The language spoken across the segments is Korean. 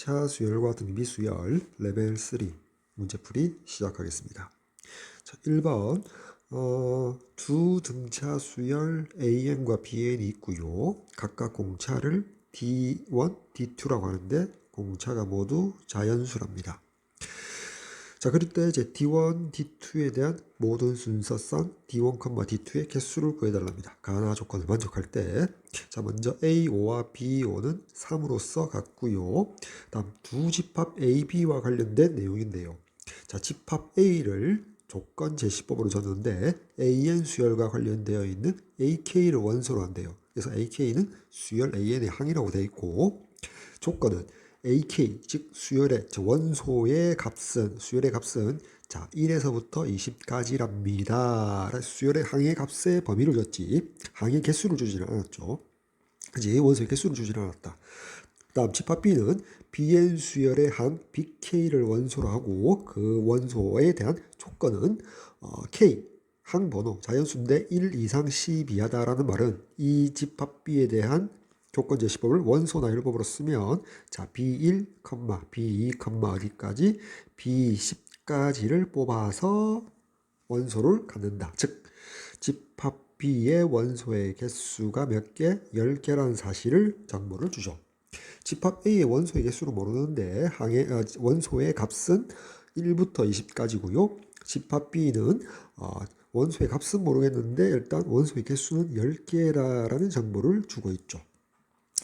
2등차 수열과 등비 수열 레벨 3 문제풀이 시작하겠습니다. 자, 1번 두 등차 수열 AN과 BN이 있고요. 각각 공차를 D1, D2라고 하는데 공차가 모두 자연수랍니다. 자, 그럴 때 이제 D1, D2에 대한 모든 순서상 D1, D2의 개수를 구해달랍니다. 가나 조건을 만족할 때. 자, 먼저 A5와 B5는 3으로서 같고요. 다음 두 집합 AB와 관련된 내용인데요. 자, 집합 A를 조건 제시법으로 줬는데 AN 수열과 관련되어 있는 AK를 원소로 한대요. 그래서 AK는 수열 AN의 항이라고 되어 있고, 조건은 AK 즉 수열의 원소의 값은 자 1에서부터 20까지랍니다. 수열의 항의 값의 범위를 줬지 항의 개수를 주지는 않았죠. 그지? 원소의 개수를 주지는 않았다. 다음 집합 B는 BN 수열의 항 BK를 원소로 하고 그 원소에 대한 조건은 K 항 번호 자연수인데 1 이상 10 이하다라는 말은 이 집합 B에 대한 조건 제시법을 원소나 율법으로 쓰면 자 B1, B2, 어디까지 B10까지를 뽑아서 원소를 갖는다. 즉 집합 B의 원소의 개수가 몇 개? 10개라는 사실을 정보를 주죠. 집합 A의 원소의 개수를 모르는데 원소의 값은 1부터 20까지고요. 집합 B는 원소의 값은 모르겠는데 일단 원소의 개수는 10개라는 정보를 주고 있죠.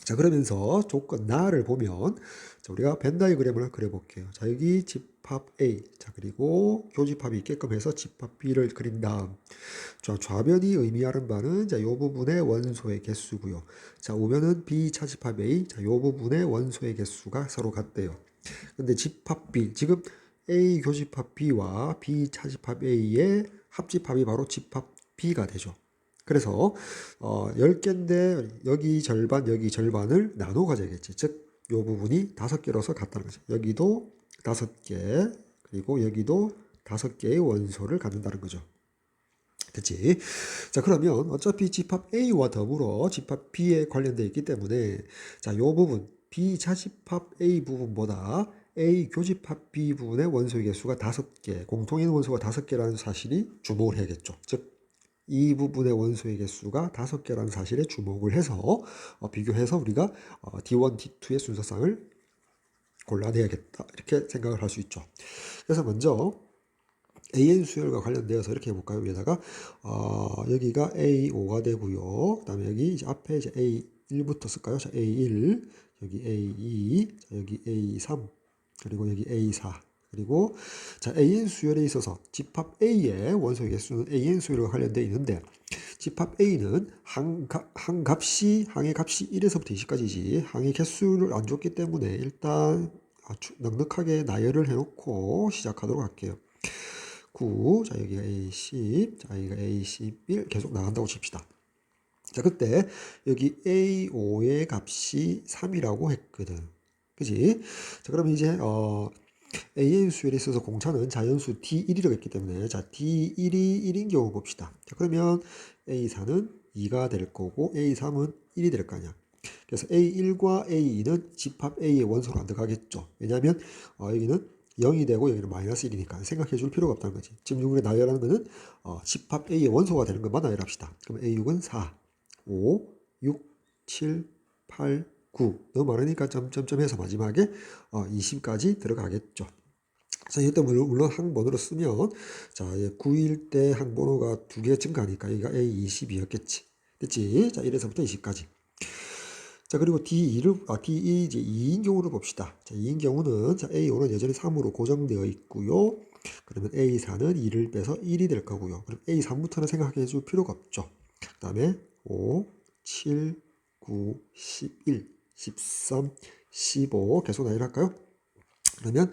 자, 그러면서 조건 나를 보면 자, 우리가 벤 다이그램을 그려볼게요. 자, 여기 집합 A, 자 그리고 교집합이 있게끔 해서 집합 B를 그린 다음 자, 좌변이 의미하는 바는 자, 요 부분의 원소의 개수고요. 자, 우변은 B 차집합 A, 자, 요 부분의 원소의 개수가 서로 같대요. 근데 집합 B, 지금 A 교집합 B와 B 차집합 A의 합집합이 바로 집합 B가 되죠. 그래서 10개인데 여기 절반 여기 절반을 나눠 가져야겠지. 즉 이 부분이 5개로서 같다는 거죠. 여기도 5개 그리고 여기도 5개의 원소를 갖는다는 거죠. 됐지? 자, 그러면 어차피 집합 A와 더불어 집합 B에 관련되어 있기 때문에 자, 요 부분 B 차집합 A 부분보다 A 교집합 B 부분의 원소의 개수가 5개, 공통인 원소가 5개라는 사실이 주목을 해야겠죠. 즉 이 부분의 원소의 개수가 5개라는 사실에 주목을 해서 비교해서 우리가 D1, D2의 순서상을 골라내야겠다. 이렇게 생각을 할 수 있죠. 그래서 먼저 AN 수열과 관련되어서 이렇게 해볼까요? 위에다가 여기가 A5가 되고요. 그 다음에 여기 이제 앞에 이제 A1부터 쓸까요? 자, A1, 여기 A2, 자, 여기 A3, 그리고 여기 A4. 그리고 자 AN 수열에 있어서 집합 A의 원소의 개수는 AN 수열과 관련되어 있는데 집합 A는 항의 값이 1에서부터 20까지지 항의 개수를 안 줬기 때문에 일단 넉넉하게 나열을 해놓고 시작하도록 할게요. 9, 자 여기가 A10, 자 여기가 A11 계속 나간다고 칩시다. 자 그때 여기 A5의 값이 3이라고 했거든. 그지? 자 그러면 이제 AN 수열에 있어서 공차는 자연수 D1이라고 했기 때문에 자 D1이 1인 경우 봅시다. 자 그러면 A4는 2가 될 거고 A3은 1이 될 거 아니야. 그래서 A1과 A2는 집합 A의 원소로 안 들어가겠죠. 왜냐하면 여기는 0이 되고 여기는 마이너스 1이니까 생각해 줄 필요가 없다는 거지. 지금 우리가 나열하는 거는 집합 A의 원소가 되는 것만 나열합시다. 그럼 A6은 4, 5, 6, 7, 8, 9 너무 많으니까 점점점 해서 마지막에 20까지 들어가겠죠. 자, 이때 물론 항번호로 쓰면 자 9일 때 항번호가 2개 증가하니까 여기가 A20이었겠지. 됐지? 자 1에서부터 20까지. 자 그리고 D2 이제 2인 경우를 봅시다. 자 2인 경우는 자 A5는 여전히 3으로 고정되어 있고요. 그러면 A4는 2를 빼서 1이 될 거고요. 그럼 A3부터는 생각해 줄 필요가 없죠. 그 다음에 5, 7, 9, 11, 13, 15 계속 나열할까요? 그러면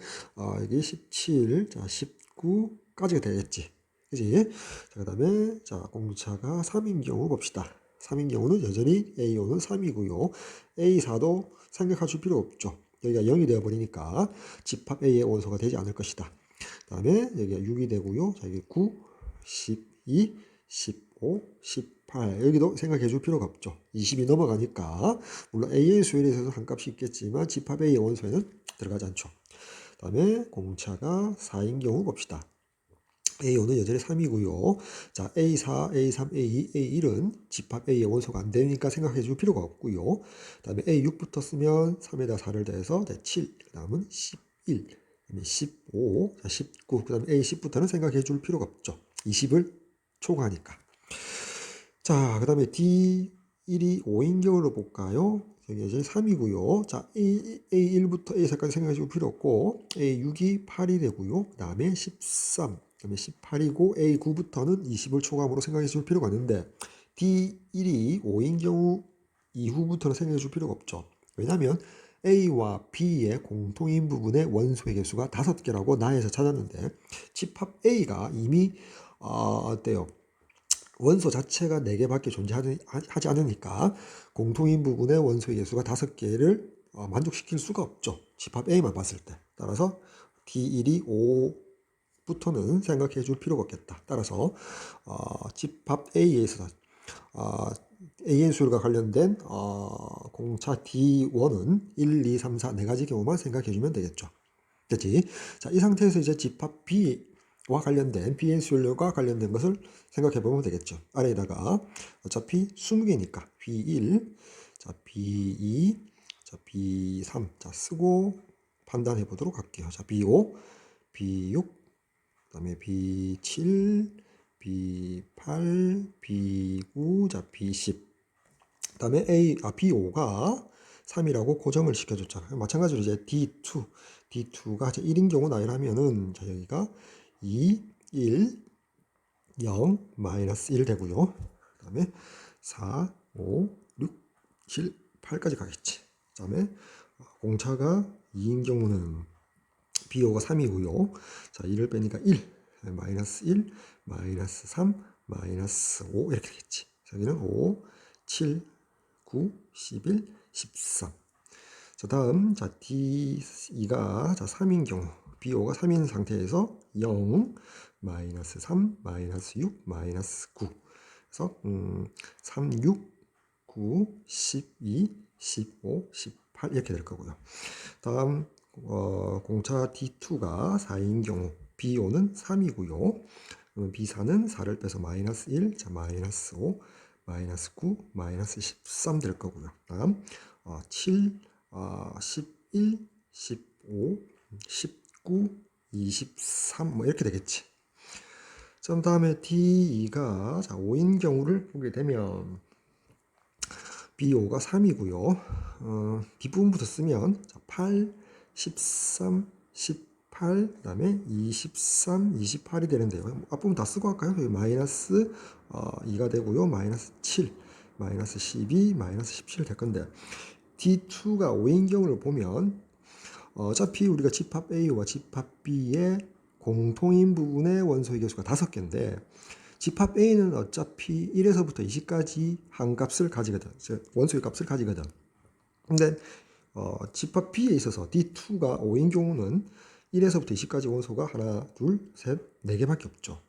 여기 17, 자 19까지가 되겠지. 그지? 자 그다음에 자 공차가 3인 경우 봅시다. 3인 경우는 여전히 A5는 3이고요. A4도 생각할 필요 없죠. 여기가 0이 되어 버리니까 집합 A의 원소가 되지 않을 것이다. 그 다음에 여기가 6이 되고요. 자 여기 9, 12, 15, 18 여기도 생각해 줄 필요가 없죠. 20이 넘어가니까 물론 A의 수열에 있어서 한 값이 있겠지만 집합 A의 원소에는 들어가지 않죠. 그 다음에 공차가 4인 경우 봅시다. A5는 여전히 3이고요. 자, A4, A3, A2, A1은 집합 A의 원소가 안 되니까 생각해 줄 필요가 없고요. 그 다음에 A6부터 쓰면 3에다 4를 더해서 7, 그 다음은 11, 그 다음에 15, 자, 19, 그 다음에 A10부터는 생각해 줄 필요가 없죠. 20을 초과하니까. 자, 그 다음에 D1이 5인 경우로 볼까요? 여기 이제 3이고요. 자, A1부터 A4까지 생각해 줄 필요 없고, A6이 8이 되고요. 그 다음에 13, 그 다음에 18이고, A9부터는 20을 초과함으로 생각해 줄 필요가 있는데, D1이 5인 경우 이후부터는 생각해 줄 필요가 없죠. 왜냐면 A와 B의 공통인 부분의 원소의 개수가 5개라고 나에서 찾았는데, 집합 A가 이미, 어때요? 원소 자체가 4개밖에 존재하지 않으니까 공통인 부분의 원소의 개수가 5개를 만족시킬 수가 없죠. 집합 A만 봤을 때. 따라서 D1이 5부터는 생각해 줄 필요가 없겠다. 따라서 집합 A에 있어서 AN 수열과 관련된 공차 D1은 1, 2, 3, 4 4가지 경우만 생각해 주면 되겠죠. 됐지? 자, 이 상태에서 이제 집합 B와 관련된 BN 수열과 관련된 것을 생각해 보면 되겠죠. 아래에다가 어차피 20개니까 B1, 자, B2, 자, B3, 자, 쓰고 판단해 보도록 할게요. 자, B5, B6, 그 다음에 B7, B8, B9, 자, B10. 그 다음에 B5가 3이라고 고정을 시켜줬잖아요. 마찬가지로 이제 D2가 1인 경우 나열하면은, 자, 여기가 2, 1, 0, 마이너스 1 되고요. 그 다음에 4, 5, 6, 7, 8까지 가겠지. 그 다음에 공차가 2인 경우는 B5가 3이고요. 자, 1을 빼니까 1, 마이너스 1, 마이너스 3, 마이너스 5 이렇게 되겠지. 여기는 5, 7, 9, 11, 13. 자, 다음, 자, D2가 3인 경우, B5가 3인 상태에서 0, 마이너스 3, 마이너스 6, 마이너스 9. 그래서 3, 6, 9, 12, 15, 18 이렇게 될 거고요. 다음 공차 D2가 4인 경우 B5는 3이고요. B4는 4를 빼서 마이너스 1, 자, 마이너스 5, 마이너스 9, 마이너스 13 될 거고요. 다음 7, 11, 15, 19, 23 뭐 이렇게 되겠지. 그 다음에 D2가 5인 경우를 보게 되면 B5가 3이고요. 뒷부분부터 쓰면 8, 13, 18, 그 다음에 23, 28이 되는데요. 앞부분 다 쓰고 할까요? 여기 마이너스 2가 되고요. 마이너스 7, 마이너스 12, 마이너스 17 될 건데 D2가 5인 경우를 보면 어차피 우리가 집합 A와 집합 B의 공통인 부분의 원소의 개수가 5개인데 집합 A는 어차피 1에서부터 20까지 한 값을 가지거든. 원소의 값을 가지거든. 근데 집합 B에 있어서 D2가 5인 경우는 1에서부터 20까지 원소가 하나, 둘, 셋, 4개밖에 없죠.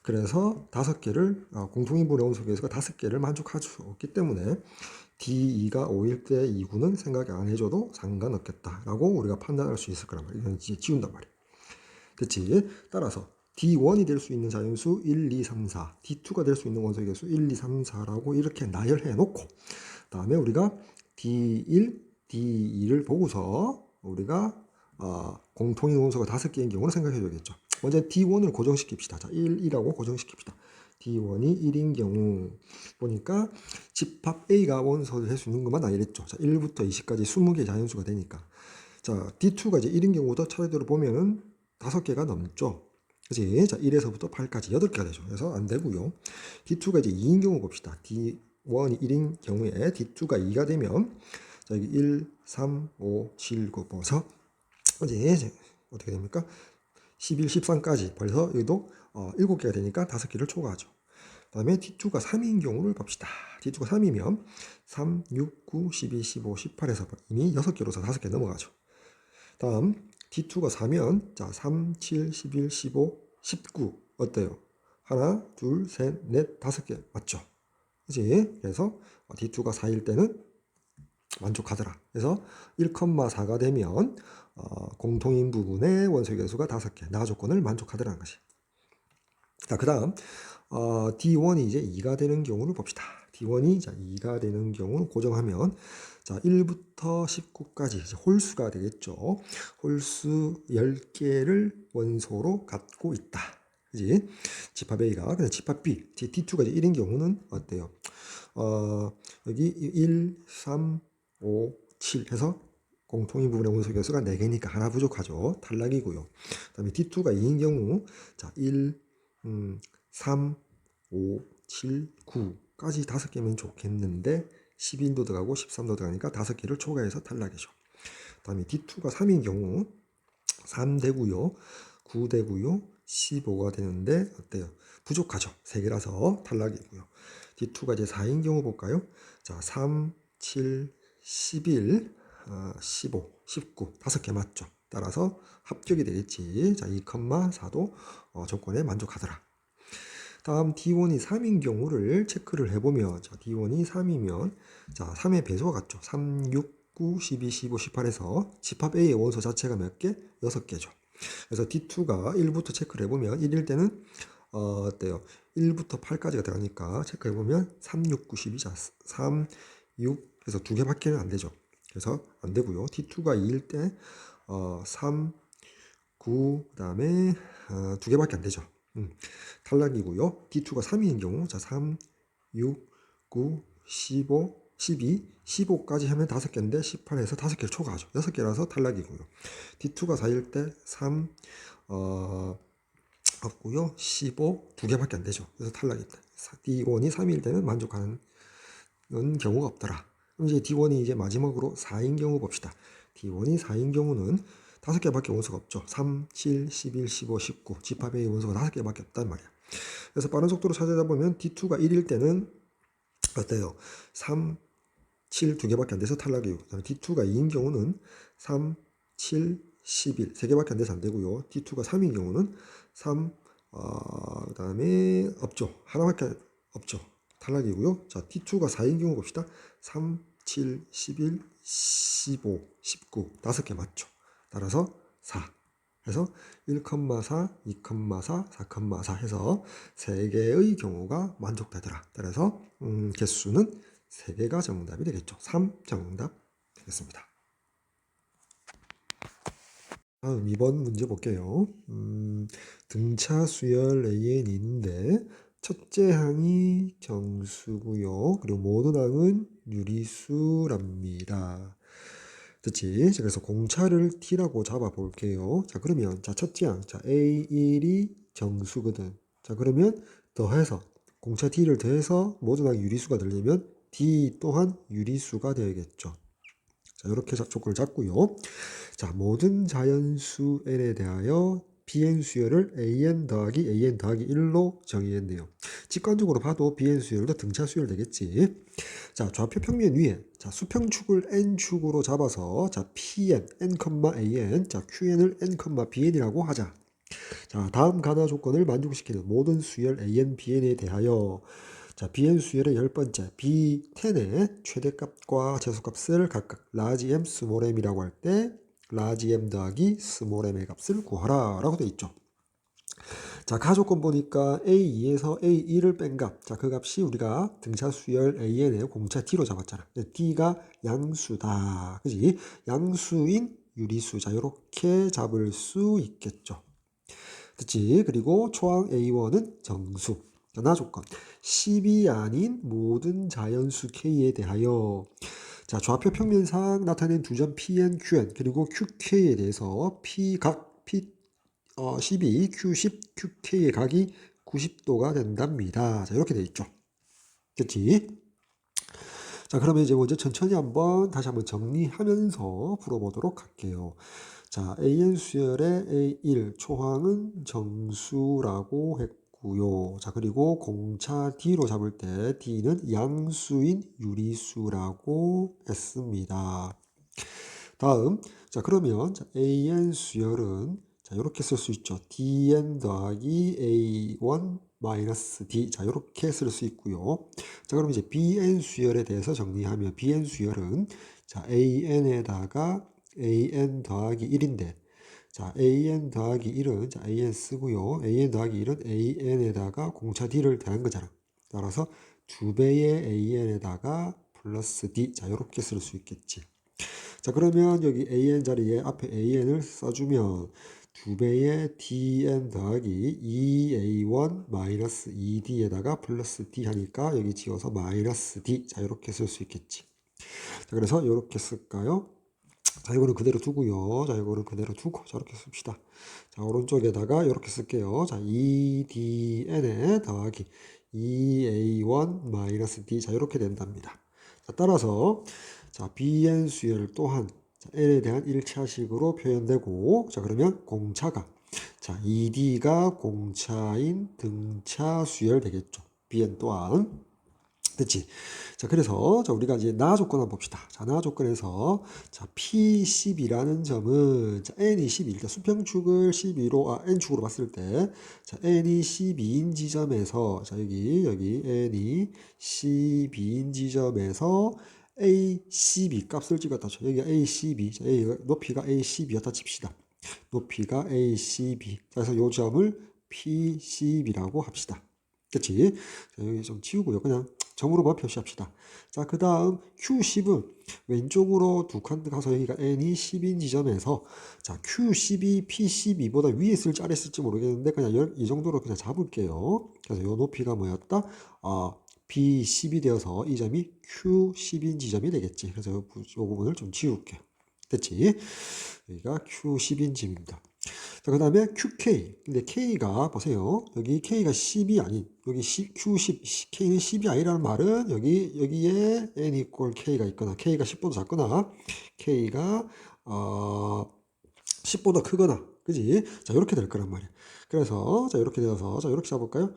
그래서 5개를 공통인 부분의 원소 개수가 5개를 만족할 수 없기 때문에 D2가 5일 때 2구는 생각 안 해줘도 상관없겠다라고 우리가 판단할 수 있을 거란 말이야. 이건 이제 지운단 말이야. 그치? 따라서 D1이 될 수 있는 자연수 1, 2, 3, 4, D2가 될 수 있는 원소의 개수 1, 2, 3, 4라고 이렇게 나열해 놓고 다음에 우리가 D1, D2를 보고서 우리가 공통인 원소가 5개인 경우를 생각해 줘야겠죠. 먼저 D1을 고정시킵시다. 자, 1이라고 고정시킵시다. D1이 1인 경우 보니까 집합 A가 원소를 할 수 있는 것만 나열했죠. 자, 1부터 20까지 20개의 자연수가 되니까. 자, D2가 이제 1인 경우도 차례대로 보면은 5개가 넘죠. 그치? 자, 1에서부터 8까지 8개가 되죠. 그래서 안 되고요. D2가 이제 2인 경우 봅시다. D1이 1인 경우에 D2가 2가 되면 자, 여기 1, 3, 5, 7, 9 보서 이제 어떻게 됩니까? 11, 13까지 벌써 여기도 7개가 되니까 5개를 초과하죠. 그 다음에 D2가 3인 경우를 봅시다. D2가 3이면 3, 6, 9, 12, 15, 18에서 이미 6개로서 5개 넘어가죠. 다음 D2가 4면 자 3, 7, 11, 15, 19 어때요? 하나, 둘, 셋, 넷, 5개 맞죠? 그치? 그래서 D2가 4일 때는 만족하더라. 그래서 1,4가 되면 공통인 부분의 원소 개수가 5개, 나 조건을 만족하더라는 것이. 자, 그 다음 D1이 이제 2가 되는 경우를 봅시다. D1이 2가 되는 경우 고정하면 1부터 19까지 홀수가 되겠죠. 홀수 10개를 원소로 갖고 있다. 그지? 집합 A가, 근데 집합 B, D2가 이제 1인 경우는 어때요? 여기 1, 3, 5, 7 해서 공통인 부분의 원소 개수가 4개니까 하나 부족하죠. 탈락이고요. 그 다음에 D2가 2인 경우, 1, 3, 5, 7, 9까지 5개면 좋겠는데 11도 들어가고 13도 들어가니까 5개를 초과해서 탈락이죠. 그 다음에 D2가 3인 경우 3 되고요. 9 되고요. 15가 되는데 어때요? 부족하죠. 3개라서 탈락이고요. D2가 이제 4인 경우 볼까요? 3, 7, 11, 15, 19 5개 맞죠. 따라서 합격이 되겠지. 2,4도 조건에 만족하더라. 다음 D1이 3인 경우를 체크를 해보면 D1이 3이면 3의 배수와 같죠. 3, 6, 9, 12, 15, 18에서 집합 A의 원소 자체가 몇 개? 6개죠. 그래서 D2가 1부터 체크를 해보면 1일 때는 어때요? 1부터 8까지가 들어가니까 체크해보면 3, 6, 9, 12자 3, 6 해서 2개밖에 안 되죠. 그래서 안 되고요. D2가 2일 때 3, 9, 그 다음에 2개밖에 안 되죠. 탈락이고요. D2가 3인 경우 3, 6, 9, 15, 12, 15까지 하면 5개인데 18에서 5개를 초과하죠. 6개라서 탈락이고요. D2가 4일 때 3, 없고요. 15, 2개밖에 안 되죠. 그래서 탈락이다. D1이 3일 때는 만족하는 경우가 없더라. 그럼 이제 D1이 이제 마지막으로 4인 경우 봅시다. D1이 4인 경우는 5개밖에 원소가 없죠. 3, 7, 11, 15, 19 집합의 원소가 5개밖에 없단 말이야. 그래서 빠른 속도로 찾아다 보면 D2가 1일 때는 어때요? 3, 7 2개밖에 안 돼서 탈락이고, 그다음에 D2가 2인 경우는 3, 7, 11 3개밖에 안 돼서 안 되고요. D2가 3인 경우는 3, 그다음에 없죠. 하나밖에 없죠. 탈락이고요. 자, D2가 4인 경우 봅시다. 3, 7, 11, 15, 19 5개 맞죠. 따라서 4 해서 1,4, 2,4, 4,4 해서 3개의 경우가 만족되더라. 따라서 개수는 3개가 정답이 되겠죠. 3 정답 되겠습니다. 다음 2번 문제 볼게요. 등차 수열 AN이 있는데 첫째 항이 정수고요. 그리고 모든 항은 유리수랍니다. 됐지? 그래서 공차를 T라고 잡아 볼게요. 자, 그러면 첫째 항, A1이 정수거든. 자, 그러면 더해서 공차 T를 더해서 모든 항 유리수가 되려면 D 또한 유리수가 되겠죠. 자, 이렇게 조건을 잡고요. 자, 모든 자연수 n에 대하여 bn 수열을 an 더하기 1로 정의했네요. 직관적으로 봐도 bn 수열도 등차 수열 되겠지. 자, 좌표 평면 위에 수평축을 n축으로 잡아서 pn, n, an, qn을 n, bn이라고 하자. 자, 다음 가나 조건을 만족시키는 모든 수열 an, bn에 대하여 bn 수열의 10번째 b10의 최대값과 최소값을 각각 라지 m, 스몰 m이라고 할 때 라지 m 더하기 스몰 m의 값을 구하라 라고 되어 있죠. 자, 가조건 보니까 A2에서 A1을 뺀 값. 자, 그 값이 우리가 등차 수열 AN의 공차 T로 잡았잖아. T가 양수다. 그지? 양수인 유리수. 자, 요렇게 잡을 수 있겠죠. 그치? 그리고 초항 A1은 정수. 나 조건. 10이 아닌 모든 자연수 K에 대하여 자, 좌표 평면상 나타낸 두 점 Pn, Qn 그리고 QK에 대해서 P각 P 12, Q10, QK의 각이 90도가 된답니다. 자, 이렇게 돼 있죠. 그치? 자, 그러면 이제 먼저 천천히 다시 한번 정리하면서 풀어보도록 할게요. 자, AN 수열의 A1 초항은 정수라고 했고요. 자, 그리고 공차 D로 잡을 때 D는 양수인 유리수라고 했습니다. 다음, 자, 그러면 AN 수열은 이렇게 쓸 수 있죠. DN 더하기 A1 마이너스 D. 자, 이렇게 쓸 수 있고요. 자, 그럼 이제 BN 수열에 대해서 정리하면 BN 수열은 자, AN에다가 AN 더하기 1인데 자, AN 더하기 1은 자, AN 쓰고요. AN 더하기 1은 AN에다가 공차 D를 더한 거잖아. 따라서 2배의 AN에다가 플러스 D. 자, 이렇게 쓸 수 있겠지. 자, 그러면 여기 AN 자리에 앞에 AN을 써주면 2배의 DN 더하기 2A1 마이너스 2D에다가 플러스 D 하니까 여기 지워서 마이너스 D. 자, 이렇게 쓸 수 있겠지. 자, 그래서 이렇게 쓸까요? 자, 이거는 그대로 두고요. 자, 이거는 그대로 두고, 자, 이렇게 씁시다. 자, 오른쪽에다가 이렇게 쓸게요. 자, 2DN에 더하기 2A1 마이너스 D. 자, 이렇게 된답니다. 자, 따라서, 자, BN 수열 또한, 자, N에 대한 1차식으로 표현되고, 자, 그러면 공차가, 자, 2D가 공차인 등차 수열 되겠죠. BN 또한. 됐지? 자, 그래서 자, 우리가 이제 나 조건 한번 봅시다. 자, 나 조건에서 자, P12라는 점은 자, N이 12, 일단 수평축을 12로 N축으로 봤을 때 자, N이 12인 지점에서 자, 여기 N이 12인 지점에서 A12 값을 찍었다. 자, 여기가 A12. 자, 여기가 높이가 A12였다 칩시다. 높이가 A12. 자, 그래서 요 점을 P12라고 합시다. 그치? 자, 여기 좀 지우고요. 그냥 점으로만 표시합시다. 자, 그 다음 Q10은 왼쪽으로 두 칸 가서 여기가 N이 10인 지점에서 자, Q12, P12보다 위에 쓸지 아래 쓸지 모르겠는데 그냥 이 정도로 그냥 잡을게요. 그래서 요 높이가 뭐였다? P10이 되어서 이 점이 Q10인 지점이 되겠지. 그래서 요 부분을 좀 지울게요. 됐지? 여기가 Q10인 지점입니다. 자, 그 다음에 QK. 근데 K가, 보세요. 여기 K가 10이 아닌, 여기 Q10, K는 10이 아니라는 말은 여기에 N equal K가 있거나, K가 10보다 작거나, K가, 10보다 크거나, 그지? 자, 이렇게 될 거란 말이야. 그래서, 자, 이렇게 되어서, 자, 이렇게 잡을까요?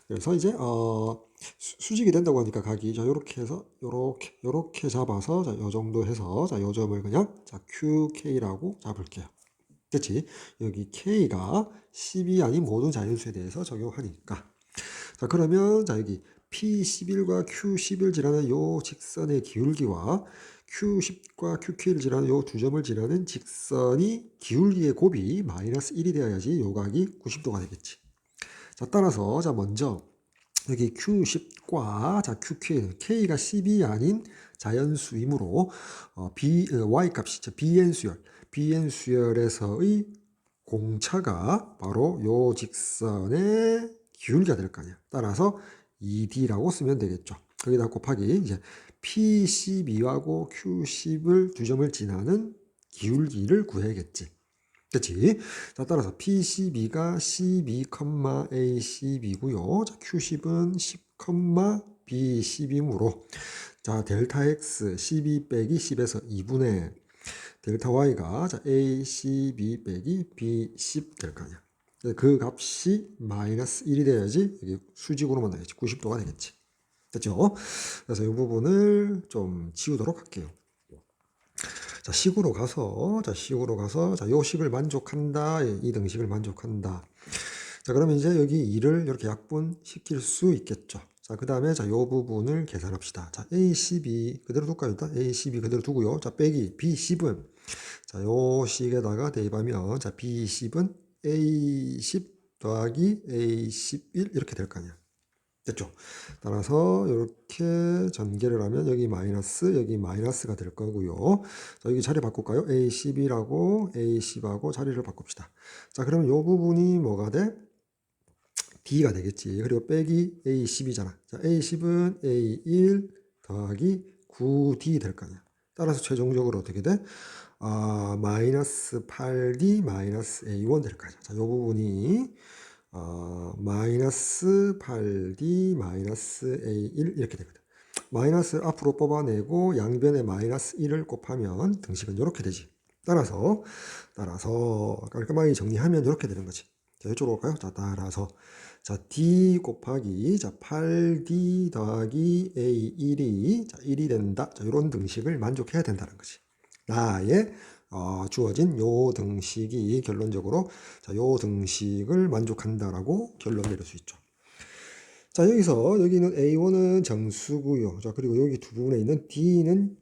그래서 이제, 수직이 된다고 하니까 각이, 자, 요렇게 해서, 요렇게 잡아서, 자, 요 정도 해서, 자, 요 점을 그냥, 자, QK라고 잡을게요. 그치? 여기 K가 10이 아닌 모든 자연수에 대해서 적용하니까. 자, 그러면, 자, 여기 P11과 Q11 지나는 요 직선의 기울기와 Q10과 QK를 지나는 요 두 점을 지나는 직선이 기울기의 곱이 마이너스 1이 되어야지 요 각이 90도가 되겠지. 자, 따라서, 자, 먼저, 여기 Q10과 자, QK는 K가 10이 아닌 자연수이므로 Y 값이 BN 수열, BN 수열에서의 공차가 바로 요 직선의 기울기가 될 거 아니야. 따라서 2D라고 쓰면 되겠죠. 거기다 곱하기 이제 P12하고 Q10을 두 점을 지나는 기울기를 구해야겠지. 그치? 자, 따라서 P12가 12,A12고요. 자, Q10은 10,B10이므로 자, 델타 X 12 빼기 10에서 2분의 델타 Y가 자, A12 빼기 B10 될 거 아니야. 그 값이 마이너스 1이 돼야지 여기 수직으로만 나겠지. 90도가 되겠지. 됐죠? 그래서 이 부분을 좀 지우도록 할게요. 자, 식으로 가서, 자, 요 식을 만족한다. 이 등식을 만족한다. 자, 그러면 이제 여기 2를 이렇게 약분시킬 수 있겠죠. 자, 그 다음에 자, 요 부분을 계산합시다. 자, A12 그대로 둘까요? 일단 A12 그대로 두고요. 자, 빼기 B10은 자, 요 식에다가 대입하면 자, B10은 A10 더하기 A11 이렇게 될 거 아니야. 됐죠? 따라서 이렇게 전개를 하면 여기 마이너스가 될 거고요. 자, 여기 자리 바꿀까요? A12라고 A10하고 자리를 바꿉시다. 자, 그러면 이 부분이 뭐가 돼? D가 되겠지. 그리고 빼기 A10이잖아. 자, A10은 A1 더하기 9D 될 거 아니야. 따라서 최종적으로 어떻게 돼? 마이너스 8D 마이너스 A1 될 거 아니야. 자, 이 부분이 마이너스 8D 마이너스 A1 이렇게 되거든. 마이너스 앞으로 뽑아내고 양변에 마이너스 1을 곱하면 등식은 이렇게 되지. 따라서 깔끔하게 정리하면 이렇게 되는 거지. 자, 이쪽으로 올까요? 자, 따라서 자, D 곱하기 자, 8D 더하기 A1이 자, 1이 된다. 자, 이런 등식을 만족해야 된다는 거지. 나의 주어진 요 등식이 결론적으로 자, 요 등식을 만족한다라고 결론 내릴 수 있죠. 자, 여기서 여기는 A1은 정수고요. 자, 그리고 여기 두 부분에 있는 D는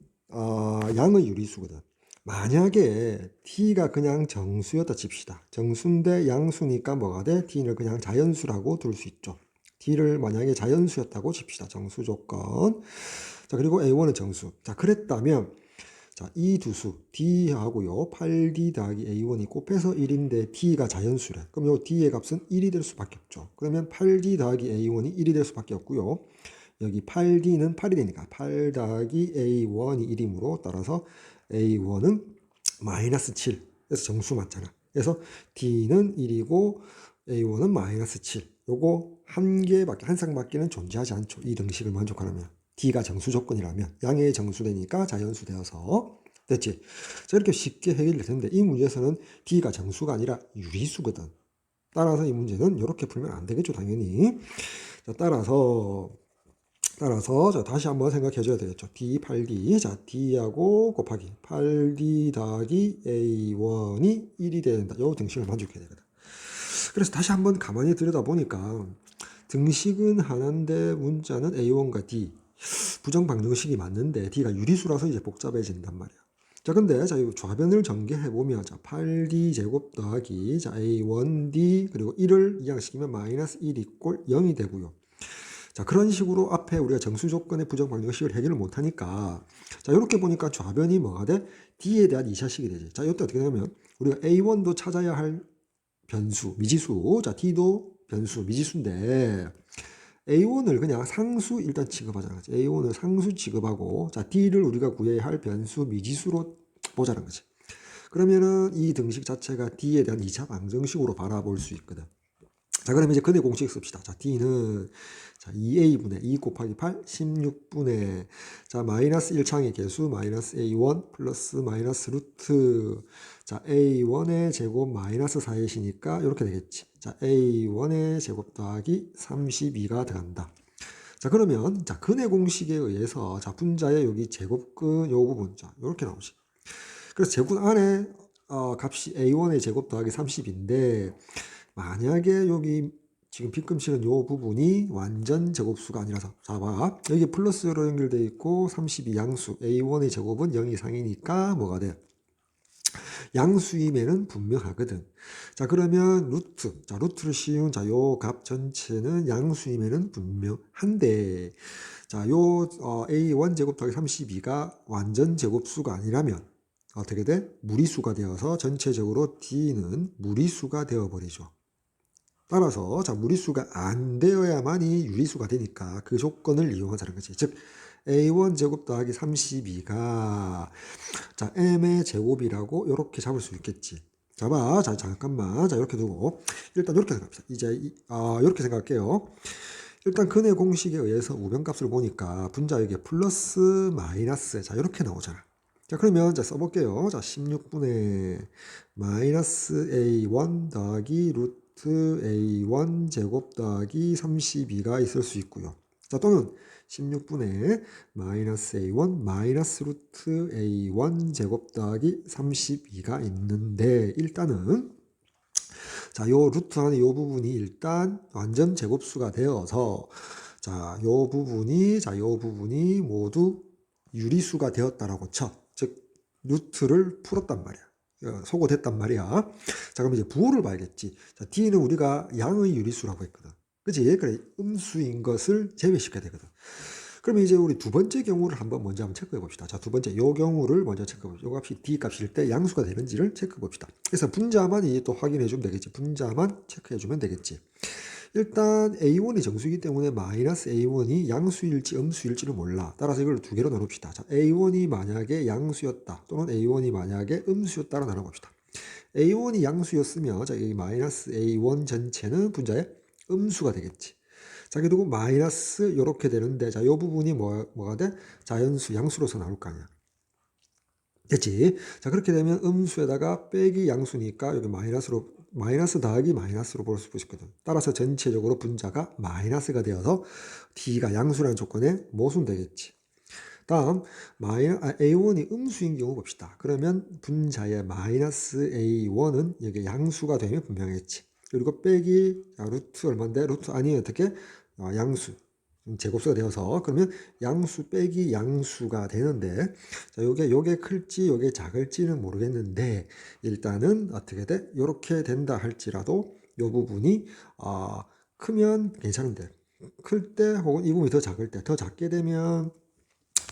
양의 유리수거든. 만약에 T가 그냥 정수였다 칩시다. 정수인데 양수니까 뭐가 돼? T를 그냥 자연수라고 둘 수 있죠. T를 만약에 자연수였다고 칩시다. 정수 조건. 자, 그리고 A1은 정수. 자, 그랬다면 자, 이 두 수, D하고요, 8D 더하기 A1이 곱해서 1인데 D가 자연수래. 그럼 요 D의 값은 1이 될 수밖에 없죠. 그러면 8D 더하기 A1이 1이 될 수밖에 없고요. 여기 8D는 8이 되니까 8 더하기 A1이 1이므로 따라서 A1은 마이너스 7. 그래서 정수 맞잖아. 그래서 D는 1이고 A1은 마이너스 7. 요거 한 쌍밖에는 존재하지 않죠. 이 등식을 만족하려면. D가 정수 조건이라면 양의 정수 되니까 자연수 되어서 됐지. 자, 이렇게 쉽게 해결이 되는데 이 문제에서는 D가 정수가 아니라 유리수거든. 따라서 이 문제는 이렇게 풀면 안 되겠죠, 당연히. 자, 따라서 자, 다시 한번 생각해 줘야 되겠죠. D, 8D. 자, D하고 곱하기 8D 더하기 A1이 1이 된다. 요 등식을 만족해야 되거든. 그래서 다시 한번 가만히 들여다보니까 등식은 하나인데 문자는 A1과 D. 부정방정식이 맞는데 D가 유리수라서 이제 복잡해진단 말이야. 자, 근데 자, 이 좌변을 전개해 보면 자, 8D 제곱 더하기 자, A1D 그리고 1을 이항시키면 마이너스 1 이꼴 0이 되고요. 자, 그런 식으로 앞에 우리가 정수 조건의 부정방정식을 해결을 못 하니까 자, 이렇게 보니까 좌변이 뭐가 돼? D에 대한 이차식이 되지. 자, 이때 어떻게 되냐면 우리가 A1도 찾아야 할 변수, 미지수. 자, D도 변수, 미지수인데 A1을 그냥 상수 일단 취급하자는 거지. A1을 상수 취급하고 자, D를 우리가 구해야 할 변수 미지수로 보자는 거지. 그러면은 이 등식 자체가 D에 대한 2차 방정식으로 바라볼 수 있거든. 자, 그러면 이제 근의 공식 씁시다. 자, D는 자, 2A분의 2 곱하기 8, 16분의 자, 마이너스 1창의 개수 마이너스 A1 플러스 마이너스 루트 자, A1의 제곱 마이너스 4이니까 이렇게 되겠지. 자, A1의 제곱 더하기 32가 들어간다. 자, 그러면 자, 근의 공식에 의해서 자, 분자의 여기 제곱근 요 부분 자, 이렇게 나오지. 그래서 제곱 안에 값이 A1의 제곱 더하기 30인데 만약에 여기 지금 빗금치는 요 부분이 완전 제곱수가 아니라서 자, 봐. 여기 플러스로 연결되어 있고 32 양수 A1의 제곱은 0 이상이니까 뭐가 돼? 양수임에는 분명하거든. 자, 그러면 루트. 자, 루트를 씌운 자, 요 값 전체는 양수임에는 분명한데 자, 요 A1 제곱 더하기 32가 완전 제곱수가 아니라면 어떻게 돼? 무리수가 되어서 전체적으로 D는 무리수가 되어버리죠. 따라서 자, 무리수가 안 되어야만이 유리수가 되니까 그 조건을 이용하자는 거지. 즉 A1 제곱 더하기 32가 자, M의 제곱이라고 이렇게 잡을 수 있겠지. 잡아. 자, 잠깐만. 자, 이렇게 두고 일단 이렇게 생각합시다. 이제 이렇게 생각할게요. 일단 근의 공식에 의해서 우변값을 보니까 분자에게 플러스 마이너스 자, 이렇게 나오잖아. 자, 그러면 자, 써볼게요. 자, 16분의 마이너스 A1 더하기 루트 A1 제곱 더하기 32가 있을 수 있고요. 자, 또는 16분의 마이너스 A1 마이너스 루트 A1 제곱 더하기 32가 있는데 일단은 자, 요 루트 안에 요 부분이 일단 완전 제곱수가 되어서 자, 요 부분이 모두 유리수가 되었다라고 쳐. 즉 루트를 풀었단 말이야. 소거됐단 말이야. 자, 그럼 이제 부호를 봐야겠지. 자, D는 우리가 양의 유리수라고 했거든. 그치? 그래, 음수인 것을 제외시켜야 되거든. 그러면 이제 우리 두 번째 경우를 먼저 한번 체크해 봅시다. 자, 두 번째 요 경우를 먼저 체크해 봅시다. 요 값이 D 값일 때 양수가 되는지를 체크해 봅시다. 그래서 분자만 이제 또 확인해 주면 되겠지. 분자만 체크해 주면 되겠지. 일단 A1이 정수이기 때문에 마이너스 A1이 양수일지 음수일지를 몰라. 따라서 이걸 두 개로 나눕시다. 자, A1이 만약에 양수였다. 또는 A1이 만약에 음수였다로 나눠봅시다. A1이 양수였으면 자, 이 마이너스 A1 전체는 분자의 음수가 되겠지. 자, 그리고 마이너스 이렇게 되는데 자, 이 부분이 뭐가 돼? 자연수 양수로서 나올 거 아니야. 됐지? 자, 그렇게 되면 음수에다가 빼기 양수니까 여기 마이너스 더하기 마이너스로 볼 수 있거든. 따라서 전체적으로 분자가 마이너스가 되어서 D가 양수라는 조건에 모순되겠지. 다음 A1이 음수인 경우 봅시다. 그러면 분자의 마이너스 A1은 여기 양수가 되면 분명했지. 그리고 빼기 루트 얼마인데 루트 아니 어떻게 양수 제곱수가 되어서 그러면 양수 빼기 양수가 되는데 자, 요게 클지 요게 작을지는 모르겠는데 일단은 어떻게 돼? 요렇게 된다 할지라도 요 부분이 크면 괜찮은데 클 때 혹은 이 부분이 더 작을 때 더 작게 되면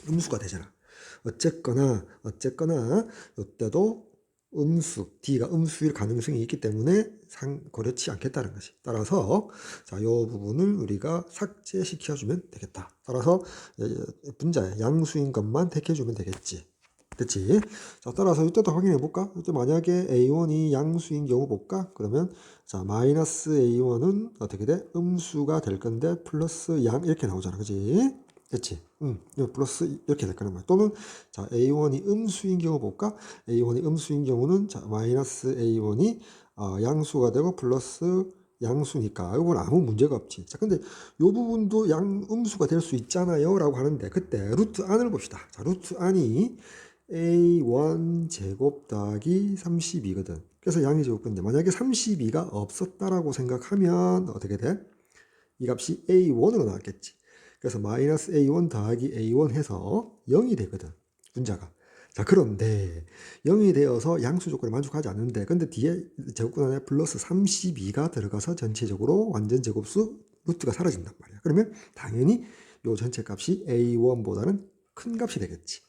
음수가 되잖아. 어쨌거나 이때도 D가 음수일 가능성이 있기 때문에 고려치 않겠다는 것이. 따라서 자, 이 부분을 우리가 삭제시켜주면 되겠다. 따라서 분자의 양수인 것만 택해주면 되겠지. 됐지? 자, 따라서 이때도 확인해 볼까? 이때 만약에 A1이 양수인 경우 볼까? 그러면 자, 마이너스 A1은 어떻게 돼? 음수가 될 건데 플러스 양 이렇게 나오잖아. 그지? 됐지? 플러스 이렇게 될 거란 말이야. 또는 자, A1이 음수인 경우 볼까? A1이 음수인 경우는 자, 마이너스 A1이 양수가 되고 플러스 양수니까 이건 아무 문제가 없지. 자, 근데 요 부분도 음수가 될 수 있잖아요 라고 하는데 그때 루트 안을 봅시다. 자, 루트 안이 A1 제곱 더하기 32거든. 그래서 양의 제곱근데 만약에 32가 없었다라고 생각하면 어떻게 돼? 이 값이 A1으로 나왔겠지. 그래서 마이너스 A1 더하기 A1 해서 0이 되거든. 분자가. 자, 그런데 0이 되어서 양수 조건에 만족하지 않는데 근데 뒤에 제곱근 안에 플러스 32가 들어가서 전체적으로 완전 제곱수 루트가 사라진단 말이야. 그러면 당연히 요 전체 값이 A1보다는 큰 값이 되겠지.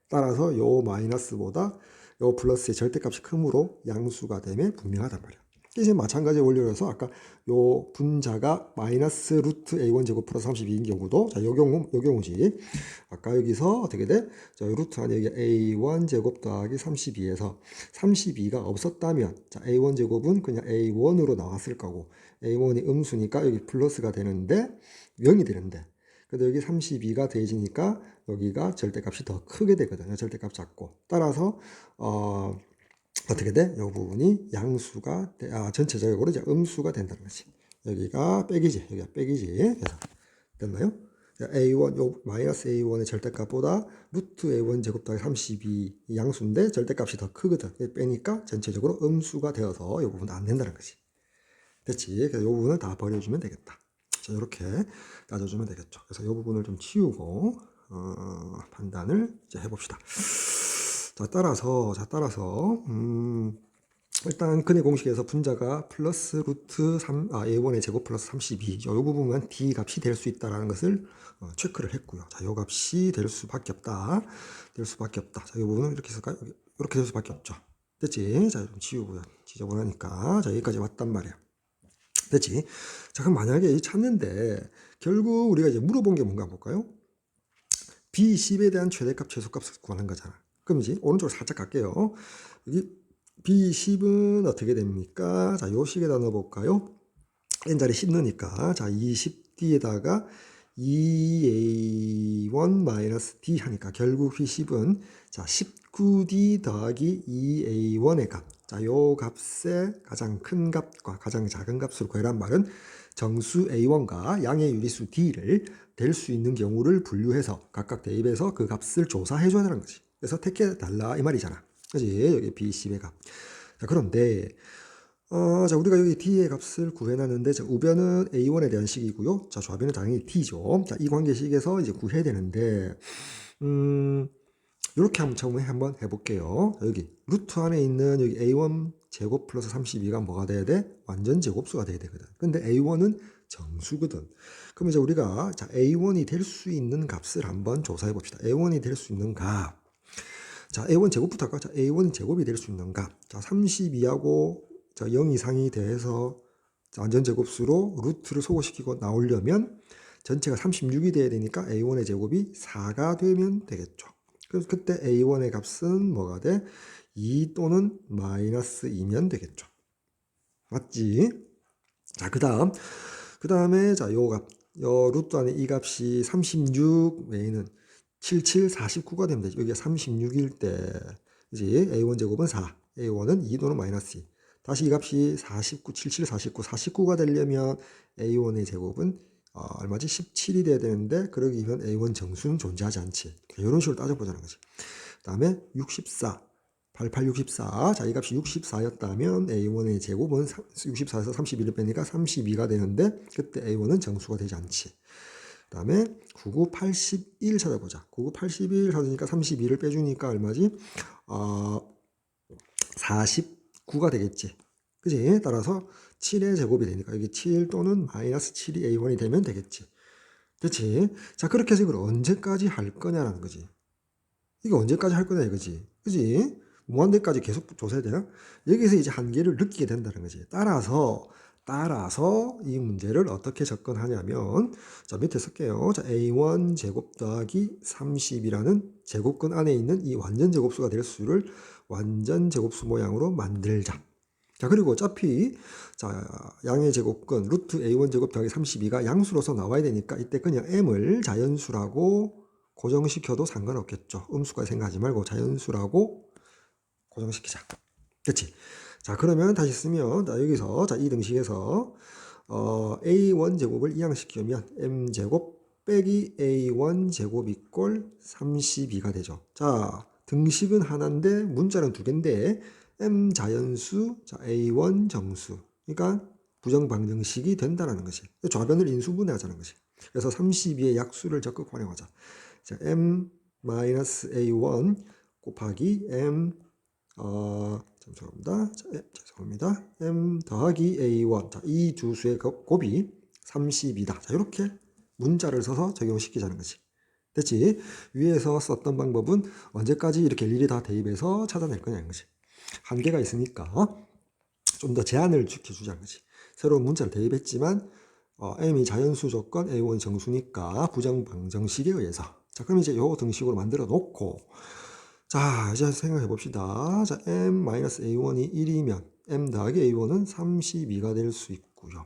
따라서 요 마이너스보다 요 플러스의 절대값이 크므로 양수가 되면 분명하단 말이야. 이제 마찬가지 원리로서 아까 요 분자가 마이너스 루트 A1 제곱 플러스 32인 경우도 자, 요 경우지. 아까 여기서 어떻게 돼? 자, 루트 안에 여기 A1 제곱 더하기 32에서 32가 없었다면 자, A1 제곱은 그냥 A1으로 나왔을 거고 A1이 음수니까 여기 플러스가 되는데 0이 되는데 근데 여기 32가 더해지니까 여기가 절대값이 더 크게 되거든요. 절대값 작고 따라서 어떻게 돼? 이 부분이 양수가 전체적으로 이제 음수가 된다는 거지. 여기가 빼기지. 여기가 빼기지. 그래서 됐나요? A1, 요 마이너스 A1의 절대값보다 루트 A1 제곱 더하기 32 양수인데 절대값이 더 크거든. 빼니까 전체적으로 음수가 되어서 이 부분 안 된다는 거지. 됐지? 그래서 이 부분을 다 버려주면 되겠다. 자, 이렇게 따져주면 되겠죠. 그래서 이 부분을 좀 치우고 판단을 이제 해봅시다. 자, 따라서 일단 근의 공식에서 분자가 플러스 루트 A1의 제곱 플러스 32 이 부분만 D 값이 될 수 있다는 것을 체크를 했고요. 자, 이 값이 될 수밖에 없다. 자, 이 부분은 이렇게 쓸까요? 이렇게 될 수밖에 없죠. 됐지? 자, 좀 지우고요. 지저분하니까. 자, 여기까지 왔단 말이야. 됐지? 자, 그럼 만약에 찾는데 결국 우리가 이제 물어본 게 뭔가 볼까요? B10에 대한 최대값, 최소값을 구하는 거잖아. 그럼 이제 오른쪽으로 살짝 갈게요. 여기 B10은 어떻게 됩니까? 자, 요 식에다 넣어볼까요? n자리 10 넣으니까 자, 20D에다가 2A1-D 하니까 결국 B10은 자, 19D 더하기 2A1의 값. 자, 요 값의 가장 큰 값과 가장 작은 값으로 구해란 말은 정수 A1과 양의 유리수 D를 될 수 있는 경우를 분류해서 각각 대입해서 그 값을 조사해 줘야 되는 거지. 그래서 택해 달라 이 말이잖아. 그지? 여기 B10의 값. 자, 그런데 자, 우리가 여기 D의 값을 구해놨는데, 자, 우변은 A1에 대한 식이고요. 자, 좌변은 당연히 T죠. 자, 이 관계식에서 이제 구해야 되는데, 이렇게 한번 해볼게요. 자, 여기 루트 안에 있는 여기 A1 제곱 플러스 32가 뭐가 돼야 돼? 완전 제곱수가 돼야 되거든. 근데 A1은 정수거든. 그럼 이제 우리가 자, A1이 될 수 있는 값을 한번 조사해 봅시다. A1이 될 수 있는 값. 자, A1 제곱부터 할까? 자, A1 제곱이 될 수 있는 값. 자, 32하고 자, 0 이상이 돼서 완전 제곱수로 루트를 소거시키고 나오려면 전체가 36이 돼야 되니까 A1의 제곱이 4가 되면 되겠죠. 그래서 그때 A1의 값은 뭐가 돼? 2 또는 마이너스 2면 되겠죠. 맞지? 자, 그 다음에 자, 요 값, 요 루트 안에 이 값이 36 외에는 77, 49가 되면 되죠. 여기가 36일 때, 이제 A1 제곱은 4, A1은 2 또는 마이너스 2. 다시 이 값이 49, 77, 49, 49가 되려면 A1의 제곱은 얼마지? 17이 돼야 되는데 그러기 위한 A1 정수는 존재하지 않지. 이런 식으로 따져보자는 거지. 그 다음에 64, 88, 64. 자, 이 값이 64였다면 A1의 제곱은 64에서 31을 빼니까 32가 되는데 그때 A1은 정수가 되지 않지. 그 다음에 99, 81 찾아보자. 99, 81 찾으니까 32를 빼주니까 얼마지? 49가 되겠지. 그지? 따라서 7의 제곱이 되니까 여기 7 또는 마이너스 7이 A1이 되면 되겠지. 그치? 자, 그렇게 해서 이걸 언제까지 할 거냐라는 거지. 이거 언제까지 할 거냐 이거지. 그지? 무한대까지 계속 조사해야 되나? 여기서 이제 한계를 느끼게 된다는 거지. 따라서 이 문제를 어떻게 접근하냐면, 자, 밑에 쓸게요. 자, A1 제곱 더하기 30이라는 제곱근 안에 있는 이 완전 제곱수가 될 수를 완전 제곱수 모양으로 만들자. 자, 그리고 어차피, 자, 양의 제곱근 루트 A1 제곱 더하기 32가 양수로서 나와야 되니까 이때 그냥 M을 자연수라고 고정시켜도 상관없겠죠. 음수가 생각하지 말고 자연수라고 고정시키자. 그치? 자, 그러면 다시 쓰면, 자, 여기서, 자, 이 등식에서, A1 제곱을 이항시키면 M제곱 빼기 A1 제곱 이꼴 32가 되죠. 자, 등식은 하나인데, 문자는 두 개인데, M 자연수, 자, A1 정수. 그러니까 부정방정식이 된다는 것이. 좌변을 인수분해하자는 것이. 그래서 32의 약수를 적극 활용하자. 자, M-A1 곱하기 M 죄송합니다. M 더하기 A1. 자, 이 두 수의 곱이 32다. 자, 이렇게 문자를 써서 적용시키자는 거지. 됐지? 위에서 썼던 방법은 언제까지 이렇게 일일이 다 대입해서 찾아낼 거냐는 거지. 한계가 있으니까 좀 더 제한을 지켜주자는 거지. 새로운 문자를 대입했지만 M이 자연수 조건, A1 정수니까 부정방정식에 의해서. 자, 그럼 이제 요 등식으로 만들어 놓고, 자, 이제 생각해 봅시다. 자, M-A1이 1이면 M 더하기 A1은 32가 될 수 있고요.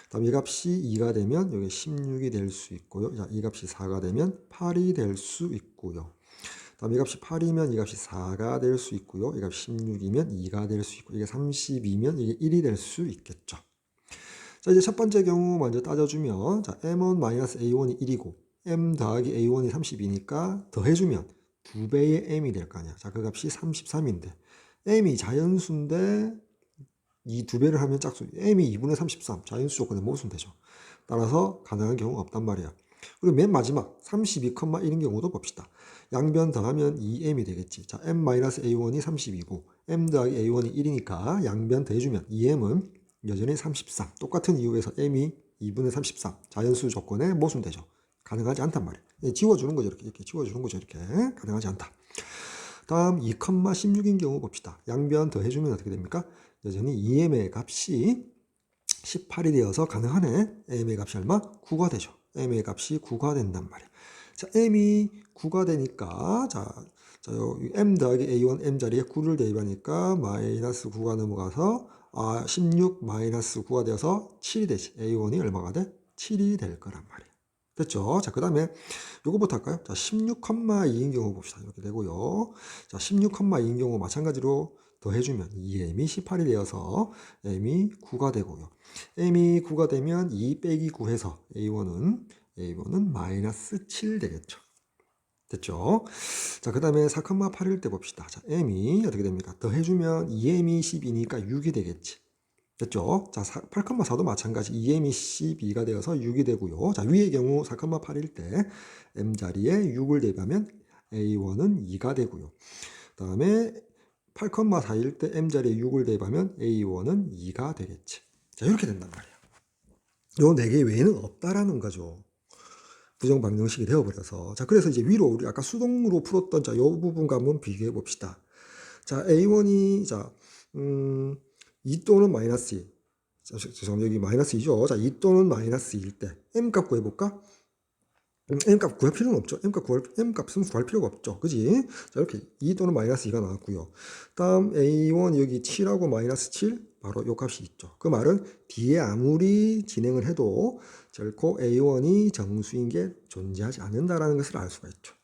다음 이 값이 2가 되면 여기 16이 될 수 있고요. 자, 이 값이 4가 되면 8이 될 수 있고요. 다음 이 값이 8이면 이 값이 4가 될 수 있고요. 이 값이 16이면 2가 될 수 있고, 이게 32면 이게 1이 될 수 있겠죠. 자, 이제 첫 번째 경우 먼저 따져주면, 자, M1-A1이 1이고, M 더하기 A1이 30이니까 더해주면 2배의 M이 될 거 아니야. 자, 그 값이 33인데, M이 자연수인데, 이 2배를 하면 짝수, M이 2분의 33, 자연수 조건에 모순 되죠. 따라서 가능한 경우가 없단 말이야. 그리고 맨 마지막 32,1인 경우도 봅시다. 양변 더하면 2m이 되겠지. 자, M-A1이 30이고 M 더하기 A1이 1이니까 양변 더해주면 2m은 여전히 33. 똑같은 이유에서 m이 2분의 33. 자연수 조건에 모순되죠. 가능하지 않단 말이에요. 지워주는 거죠. 이렇게 지워주는 거죠. 이렇게 가능하지 않다. 다음 2,16인 경우 봅시다. 양변 더해주면 어떻게 됩니까? 여전히 2m의 값이 18이 되어서 가능하네. m의 값이 얼마? 9가 되죠. m의 값이 9가 된단 말이야. 자, m이 9가 되니까 자, m 더하기 a1 m 자리에 9를 대입하니까 마이너스 9가 넘어가서 16 마이너스 9가 되어서 7이 되지. a1이 얼마가 돼? 7이 될 거란 말이야. 됐죠? 자, 그 다음에 요거부터 할까요? 자, 16,2인 경우 봅시다. 이렇게 되고요. 자, 16,2인 경우 마찬가지로 더해주면 2m이 18이 되어서 m이 9가 되고요. m이 9가 되면 2 빼기 9 해서 a1은 마이너스 7 되겠죠. 됐죠? 자, 그 다음에 4,8일 때 봅시다. 자, m이 어떻게 됩니까? 더해주면 2m이 10이니까 6이 되겠지. 됐죠? 자, 8,4도 마찬가지 2m이 12가 되어서 6이 되고요. 자, 위의 경우 4,8일 때 m 자리에 6을 대입하면 a1은 2가 되고요. 그 다음에 8,4일 때 m 자리에 6을 대입하면 a1은 2가 되겠지. 자, 이렇게 된단 말이야. 요 4개 외에는 없다라는 거죠. 부정방정식이 되어버려서. 자, 그래서 이제 위로 우리 아까 수동으로 풀었던 자, 요 부분과 한번 비교해 봅시다. 자, a1이 자, 2 또는 마이너스 2. 자, 죄송합니다. 여기 마이너스 2죠. 자, 2 또는 마이너스 2일 때 m 값 구해볼까? m 값 구할 필요는 없죠. m 값은 구할 필요가 없죠. 그지? 자, 이렇게 2 또는 마이너스 2가 나왔고요. 다음 a1 여기 7하고 마이너스 7 바로 요 값이 있죠. 그 말은 뒤에 아무리 진행을 해도 결코 a1이 정수인 게 존재하지 않는다라는 것을 알 수가 있죠.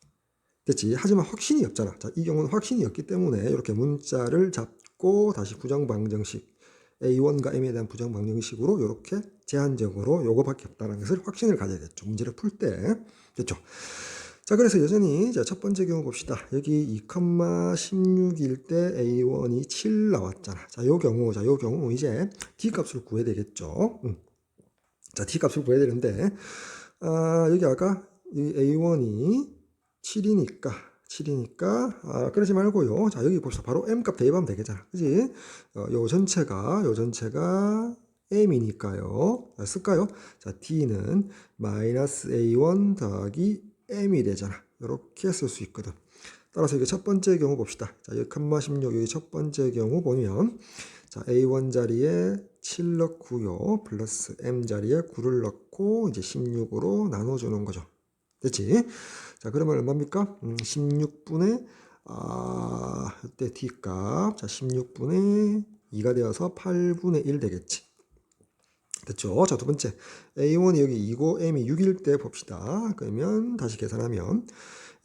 됐지? 하지만 확신이 없잖아. 자, 이 경우는 확신이 없기 때문에 이렇게 문자를 잡고 다시 부정방정식 A1과 M에 대한 부정방정식으로 이렇게 제한적으로 요거밖에 없다는 것을 확신을 가져야겠죠. 문제를 풀 때. 됐죠? 자, 그래서 여전히 자, 첫 번째 경우 봅시다. 여기 2,16일 때 A1이 7 나왔잖아. 자, 요 경우 이제 D 값을 구해야 되겠죠. 자, D 값을 구해야 되는데, 여기 아까 이 A1이 7이니까, 그러지 말고요. 자, 여기 봅시다. 바로 M 값 대입하면 되겠잖아. 그지? 요 전체가 M이니까요. 자, 쓸까요? 자, D는 마이너스 A1 더하기 M이 되잖아. 이렇게 쓸 수 있거든. 따라서 이게 첫 번째 경우 봅시다. 자, 여기 16 여기 첫 번째 경우 보면 자, A1 자리에 7 넣고요. 플러스 M 자리에 9를 넣고 이제 16으로 나눠주는 거죠. 됐지? 자, 그러면 얼마입니까? 16분의 이때 D값. 자, 16분의 2가 되어서 8분의 1 되겠지. 됐죠? 자, 두 번째. A1이 여기 2고 M이 6일 때 봅시다. 그러면 다시 계산하면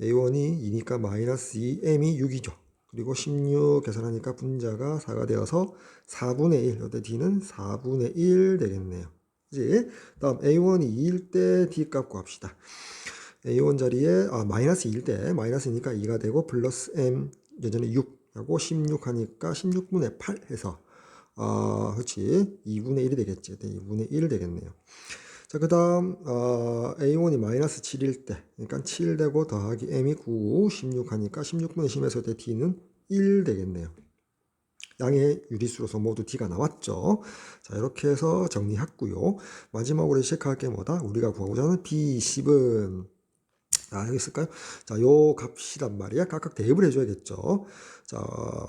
A1이 2니까 마이너스 2, M이 6이죠. 그리고 16 계산하니까 분자가 4가 되어서 4분의 1. 이때 D는 4분의 1 되겠네요. 그지? 다음 A1이 2일 때 D 값 구합시다. A1 자리에 마이너스 2일 때 마이너스니까 2가 되고 플러스 M 여전히 6 하고 16 하니까 16분의 8 해서 그렇지. 2분의 1이 되겠지. 2분의 1 되겠네요. 자, 그 다음, A1이 마이너스 7일 때, 그러니까 7 되고 더하기 M이 9, 16 하니까 16분의 10에서 때 D는 1 되겠네요. 양의 유리수로서 모두 D가 나왔죠. 자, 이렇게 해서 정리했고요. 마지막으로 체크할 게 뭐다? 우리가 구하고자 하는 B10은 여기 있을까요? 자, 요 값이란 말이야. 각각 대입을 해줘야겠죠. 자,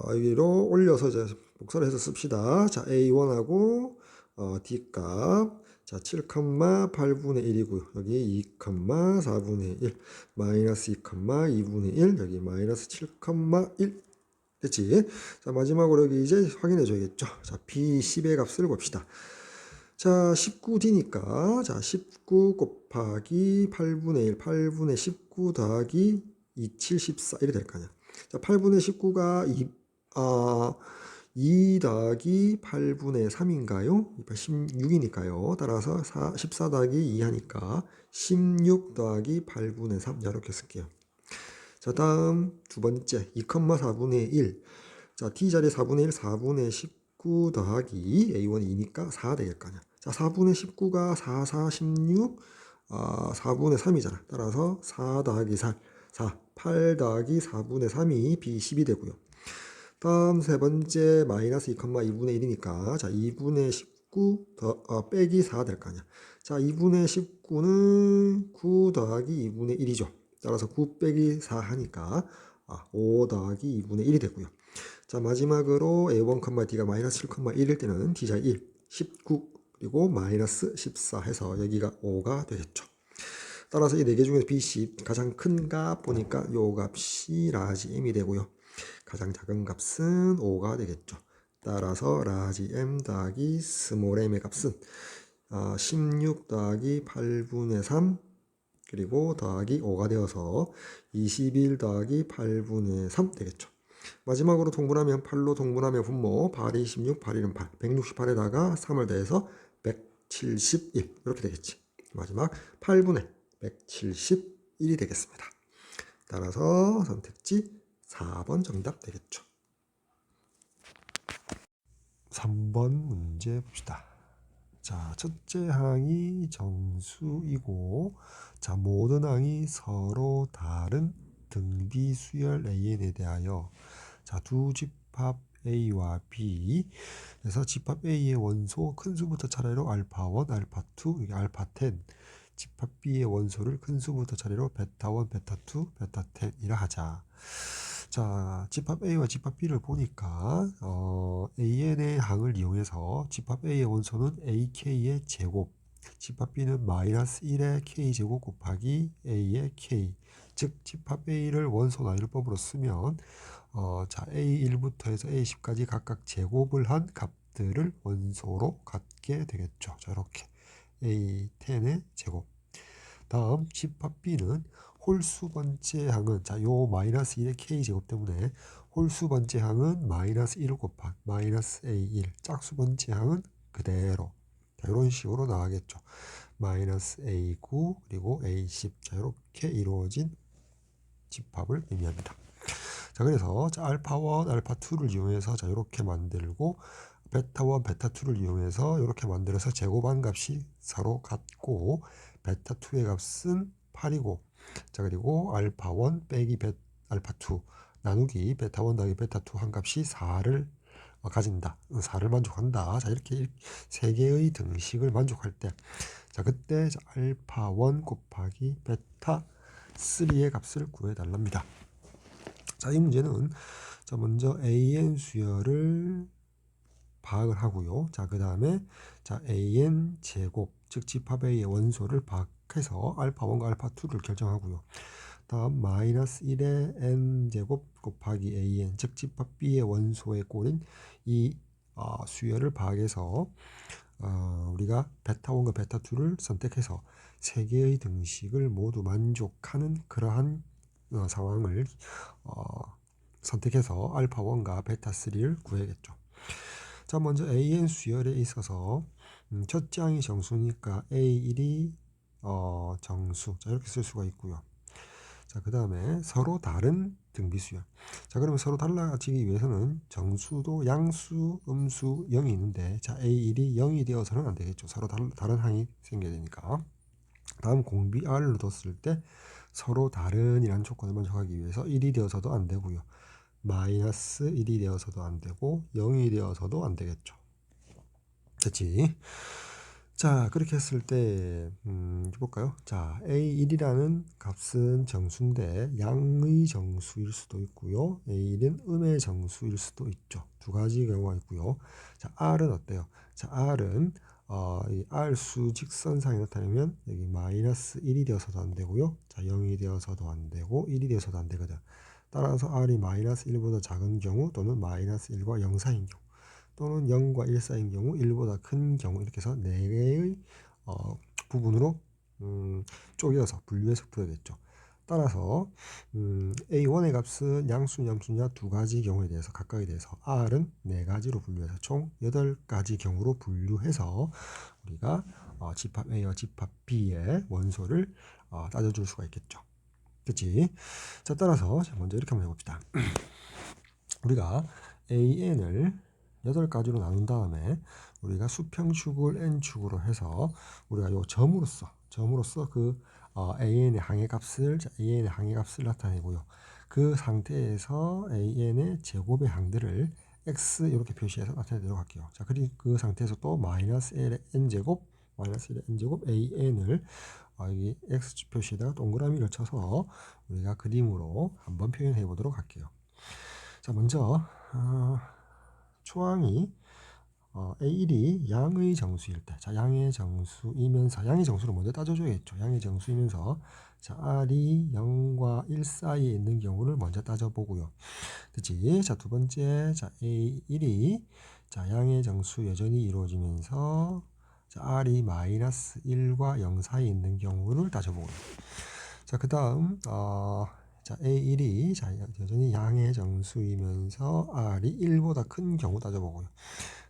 여기로 올려서 이제 복사를 해서 씁시다. 자, A1하고 D 값. 자, 7,8분의 1이고요. 여기 2,4분의 1. 마이너스 2,2분의 1. 여기 마이너스 7,1. 됐지? 자, 마지막으로 여기 이제 확인해 줘야겠죠. 자, B10의 값을 봅시다. 자, 19D니까, 자, 19 곱하기 8분의 1, 8분의 19 더하기 27, 14, 이래 될 거 아니야. 자, 8분의 19가 2 더하기 8분의 3인가요? 16이니까요. 따라서 14 더하기 2 하니까 16 더하기 8분의 3. 이렇게 쓸게요. 자, 다음 두 번째, 2,4분의 1. 자, D 자리에 4분의 1, 4분의 19 더하기 A1이 2니까 4 되겠 거 아니야. 자, 4분의 19가 4, 4, 16, 4분의 3이잖아. 따라서 4 더하기 4, 8 더하기 4분의 3이 B10이 되고요. 다음 세 번째 마이너스 2,2분의 1이니까 자, 2분의 19 빼기 4 될 거 아니야. 자, 2분의 19는 9 더하기 2분의 1이죠. 따라서 9 빼기 4 하니까 5 더하기 2분의 1이 되고요. 자, 마지막으로 A1, D가 마이너스 7,1일 때는 D자 1, 19, 그리고 마이너스 14 해서 여기가 5가 되겠죠. 따라서 이 4개 중에서 B10 가장 큰 값 보니까 요 값이 라지 M이 되고요. 가장 작은 값은 5가 되겠죠. 따라서 라지 M 더하기 스몰 M의 값은 16 더하기 8분의 3 그리고 더하기 5가 되어서 21 더하기 8분의 3 되겠죠. 마지막으로 동분하면 8로 동분하면 분모 8이 16, 8이는 8, 168에다가 3을 더해서 171 이렇게 되겠지. 마지막 8분의 171이 되겠습니다. 따라서 선택지 4번 정답 되겠죠. 3번 문제 봅시다. 자, 첫째 항이 정수이고, 자, 모든 항이 서로 다른 등비 수열 AN에 대하여, 자, 두 집합 A와 B, 그래서 집합 A의 원소 큰 수부터 차례로 알파1, 알파2, 이게 알파10, 집합 B의 원소를 큰 수부터 차례로 베타1, 베타2, 베타10이라 하자. 자, 집합 A와 집합 B를 보니까 AN의 항을 이용해서 집합 A의 원소는 AK의 제곱, 집합 B는 마이너스 1의 K제곱 곱하기 A의 K, 즉 집합 A를 원소 나열법으로 쓰면 자, A1부터 해서 A10까지 각각 제곱을 한 값들을 원소로 갖게 되겠죠. 자, 이렇게 A10의 제곱. 다음 집합 B는 홀수 번째 항은 자, 요 마이너스 1의 K제곱 때문에 홀수 번째 항은 마이너스 1 곱하기 마이너스 A1, 짝수 번째 항은 그대로. 자, 이런 식으로 나가겠죠. 마이너스 A9 그리고 A10. 자, 이렇게 이루어진 집합을 의미합니다. 자, 그래서 자, 알파1, 알파2를 이용해서 자, 이렇게 만들고 베타1, 베타2를 이용해서 이렇게 만들어서 제곱한 값이 서로 같고 베타2의 값은 8이고 자, 그리고 알파1 빼기 알파2 나누기 베타1 더하기 베타2 한 값이 4를 가진다. 4를 만족한다. 자, 이렇게 세 개의 등식을 만족할 때 자, 그때 자, 알파1 곱하기 베타3의 값을 구해달랍니다. 자, 이 문제는 자, 먼저 an 수열을 파악을 하고요. 자, 그 다음에 자, an 제곱, 즉 집합 a의 원소를 파악해서 알파1과 알파2를 결정하고요. 다음 마이너스 1의 n 제곱 곱하기 an, 즉 집합 b의 원소의 꼴인 이 수열을 파악해서 우리가 베타1과 베타2를 선택해서 세 개의 등식을 모두 만족하는 그러한 상황을 선택해서 알파1과 베타3를 구해야겠죠. 자, 먼저 an 수열에 있어서 첫째 항이 정수니까 a1이 정수. 자, 이렇게 쓸 수가 있고요. 자, 그 다음에 서로 다른 등비수열. 자, 그러면 서로 달라지기 위해서는 정수도 양수, 음수, 0이 있는데 자, a1이 0이 되어서는 안 되겠죠. 서로 다른 항이 생겨야 되니까. 다음 공비 r로 뒀을 때 서로 다른이라는 조건을 만족하기 위해서 1이 되어서도 안 되고요. 마이너스 1이 되어서도 안 되고 0이 되어서도 안 되겠죠. 됐지? 자, 그렇게 했을 때 볼까요? 자, A1이라는 값은 정수인데 양의 정수일 수도 있고요. A1은 음의 정수일 수도 있죠. 두 가지 경우가 있고요. 자, R은 어때요? 자, R은 이 R수 직선상에 나타내면 여기 마이너스 1이 되어서도 안 되고요. 자, 0이 되어서도 안 되고 1이 되어서도 안 되거든. 따라서 R이 마이너스 1보다 작은 경우 또는 마이너스 1과 0 사이인 경우 또는 0과 1 사이인 경우 1보다 큰 경우 이렇게 해서 4개의 부분으로 쪼개서 분류해서 풀어야겠죠. 따라서 A1의 값은 양수, 양수냐 두 가지 경우에 대해서 각각에 대해서 R은 4가지로 분류해서 총 8가지 경우로 분류해서 우리가 집합 A와 집합 B의 원소를 따져줄 수가 있겠죠. 그치? 자, 따라서 먼저 이렇게 한번 해봅시다. 우리가 AN을 8가지로 나눈 다음에 우리가 수평축을 n축으로 해서 우리가 요 점으로써 그 an의 항의값을 나타내고요. 그 상태에서 an의 제곱의 항들을 x 이렇게 표시해서 나타내도록 할게요. 자, 그리고 그 상태에서 또 마이너스 1의 n제곱 an을 여기 x 표시에다가 동그라미를 쳐서 우리가 그림으로 한번 표현해 보도록 할게요. 자, 먼저 초항이 A1이 양의 정수일 때, 자, 양의 정수이면서 양의 정수를 먼저 따져줘야겠죠. 양의 정수이면서 자, R이 0과 1 사이에 있는 경우를 먼저 따져보고요. 그치? 자, 두 번째, 자, A1이 자, 양의 정수 여전히 이루어지면서 자, R이 마이너스 1과 0 사이에 있는 경우를 따져보고요. 자, 그 다음 자, A1이 자, 여전히 양의 정수이면서 R이 1보다 큰 경우 따져보고요.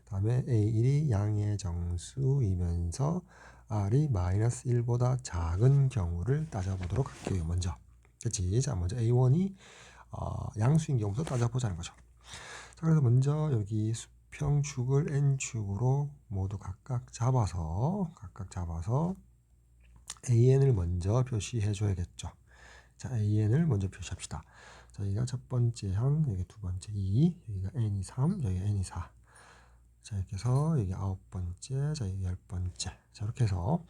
다음에 A1이 양의 정수이면서 R이 마이너스 1보다 작은 경우를 따져보도록 할게요. 먼저. 그치? 자, 먼저 A1이 양수인 경우부터 따져보자는 거죠. 자, 그래서 먼저 여기 수평축을 n축으로 모두 각각 잡아서 AN을 먼저 표시해 줘야겠죠. 자, AN을 먼저 표시합시다. 자, 여기가 첫 번째 항, 여기 두 번째 2, 여기가 N이 3, 여기가 N이 4. 자, 이렇게 해서 여기 9번째, 자, 여기 10번째. 자, 이렇게 해서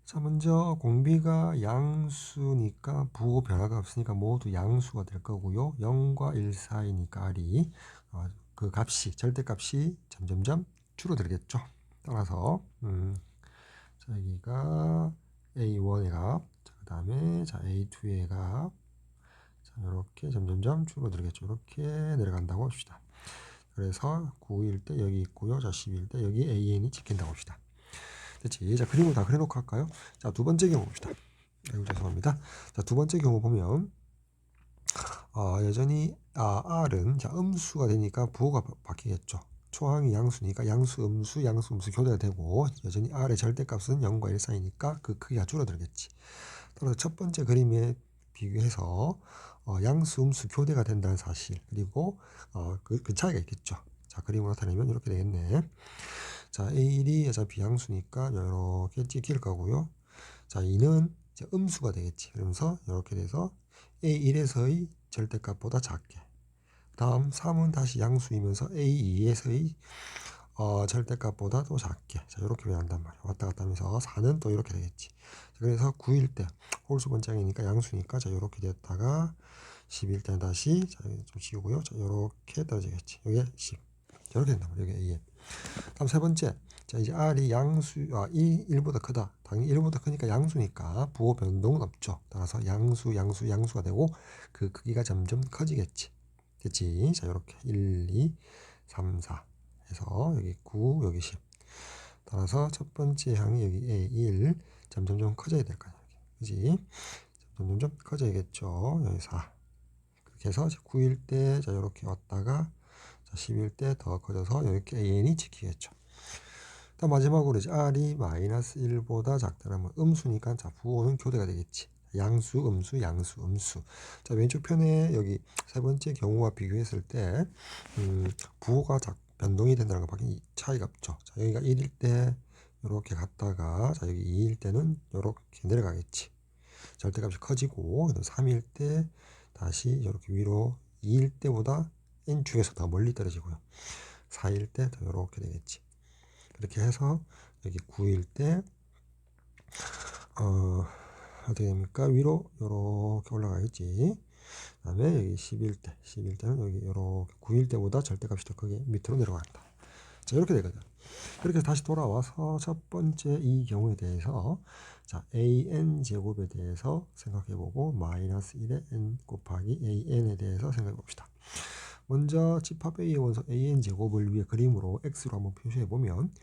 자, 먼저 공비가 양수니까 부호 변화가 없으니까 모두 양수가 될 거고요. 0과 1 사이니까 R이 그 값이 절대값이 점점점 줄어들겠죠. 따라서 자, 여기가 A1의 값, 그 다음에 자, A2의 값, 자, 이렇게 점점점 줄어들겠죠. 이렇게 내려간다고 합시다. 그래서 9일 때 여기 있고요. 자, 10일 때 여기 AN이 찍힌다고 합시다. 됐지? 자, 그림을 다 그려놓고 할까요? 자, 두 번째 경우 봅시다. 아이고, 죄송합니다. 자, 두 번째 경우 보면 여전히 R은 자, 음수가 되니까 부호가 바뀌겠죠. 초항이 양수니까 양수, 음수 교대가 되고 여전히 R의 절대값은 0과 1 사이니까 그 크기가 줄어들겠지. 따라서 첫 번째 그림의 비교해서 양수, 음수 교대가 된다는 사실, 그리고 그 차이가 있겠죠. 자, 그림으로 나타내면 이렇게 되겠네. 자, A1이 비양수니까 이렇게 찍힐 거고요. 자, 2는 이제 음수가 되겠지. 그러면서 이렇게 돼서 A1에서의 절대값보다 작게. 다음 3은 다시 양수이면서 A2에서의 절대값보다 또 작게. 자, 이렇게 변한단 말이야. 왔다 갔다 하면서 4는 또 이렇게 되겠지. 자, 그래서 9일 때 홀수 번짝이니까 양수니까 자, 이렇게 됐다가 10일 때는 다시 자, 좀 지우고요. 자, 이렇게 떨어지겠지. 여기에 10. 이렇게 된단 말이야. 여기 A에. 다음 세 번째. 자, 이제 R이 양수, 1보다 크다. 당연히 1보다 크니까 양수니까 부호 변동은 없죠. 따라서 양수가 되고 그 크기가 점점 커지겠지. 됐지? 자, 이렇게 1, 2, 3, 4 해서 여기 9, 여기 10. 따라서 첫 번째 항이 여기 A1 점점점 커져야 될 거야. 그지? 점점점 커져야겠죠. 여기 4. 그렇게 해서 9일 때, 자, 이렇게 왔다가, 자, 10일 때 더 커져서 이렇게 AN이 지키겠죠. 다음 마지막으로 이제 R이 마이너스 1보다 작다면 음수니까, 자, 부호는 교대가 되겠지. 양수, 음수, 양수, 음수. 자, 왼쪽 편에 여기 세 번째 경우와 비교했을 때, 부호가 변동이 된다는 것밖에 차이가 없죠. 자, 여기가 1일 때 이렇게 갔다가, 자, 여기 2일 때는 이렇게 내려가겠지. 절대값이 커지고, 3일 때 다시 이렇게 위로, 2일 때보다 n축에서 더 멀리 떨어지고요. 4일 때 더 이렇게 되겠지. 그렇게 해서 여기 9일 때 어떻게 됩니까? 위로 이렇게 올라가겠지. 그 다음에 여기 10일 때는 여기 이렇게 9일 때보다 절대값이 더 크게 밑으로 내려간다. 자, 이렇게 되거든. 이렇게 다시 돌아와서 첫 번째 이 경우에 대해서 자, an 제곱에 대해서 생각해보고 마이너스 1의 n 곱하기 an에 대해서 생각해봅시다. 먼저 집합 A의 원소 an 제곱을 위해 그림으로 x로 한번 표시해보면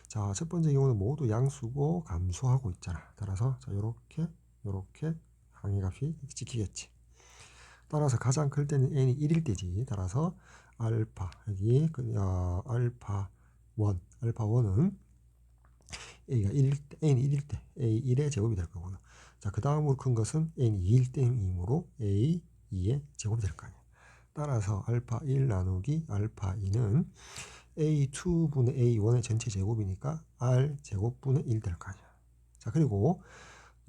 자, 첫 번째 경우는 모두 양수고 감소하고 있잖아. 따라서 자, 요렇게 항의값이 지키겠지. 따라서 가장 클 때는 n이 1일 때지. 따라서 알파 여기 알파 1은 a가 1일 때, n이 1일 때 a1의 제곱이 될 거고요. 자, 그 다음으로 큰 것은 n이 2일 때이므로 a2의 제곱이 될 거 아니에요. 따라서 알파 1 나누기 알파 2는 a2분의 a1의 전체 제곱이니까 r 제곱분의 1 될 거 아니야. 자, 그리고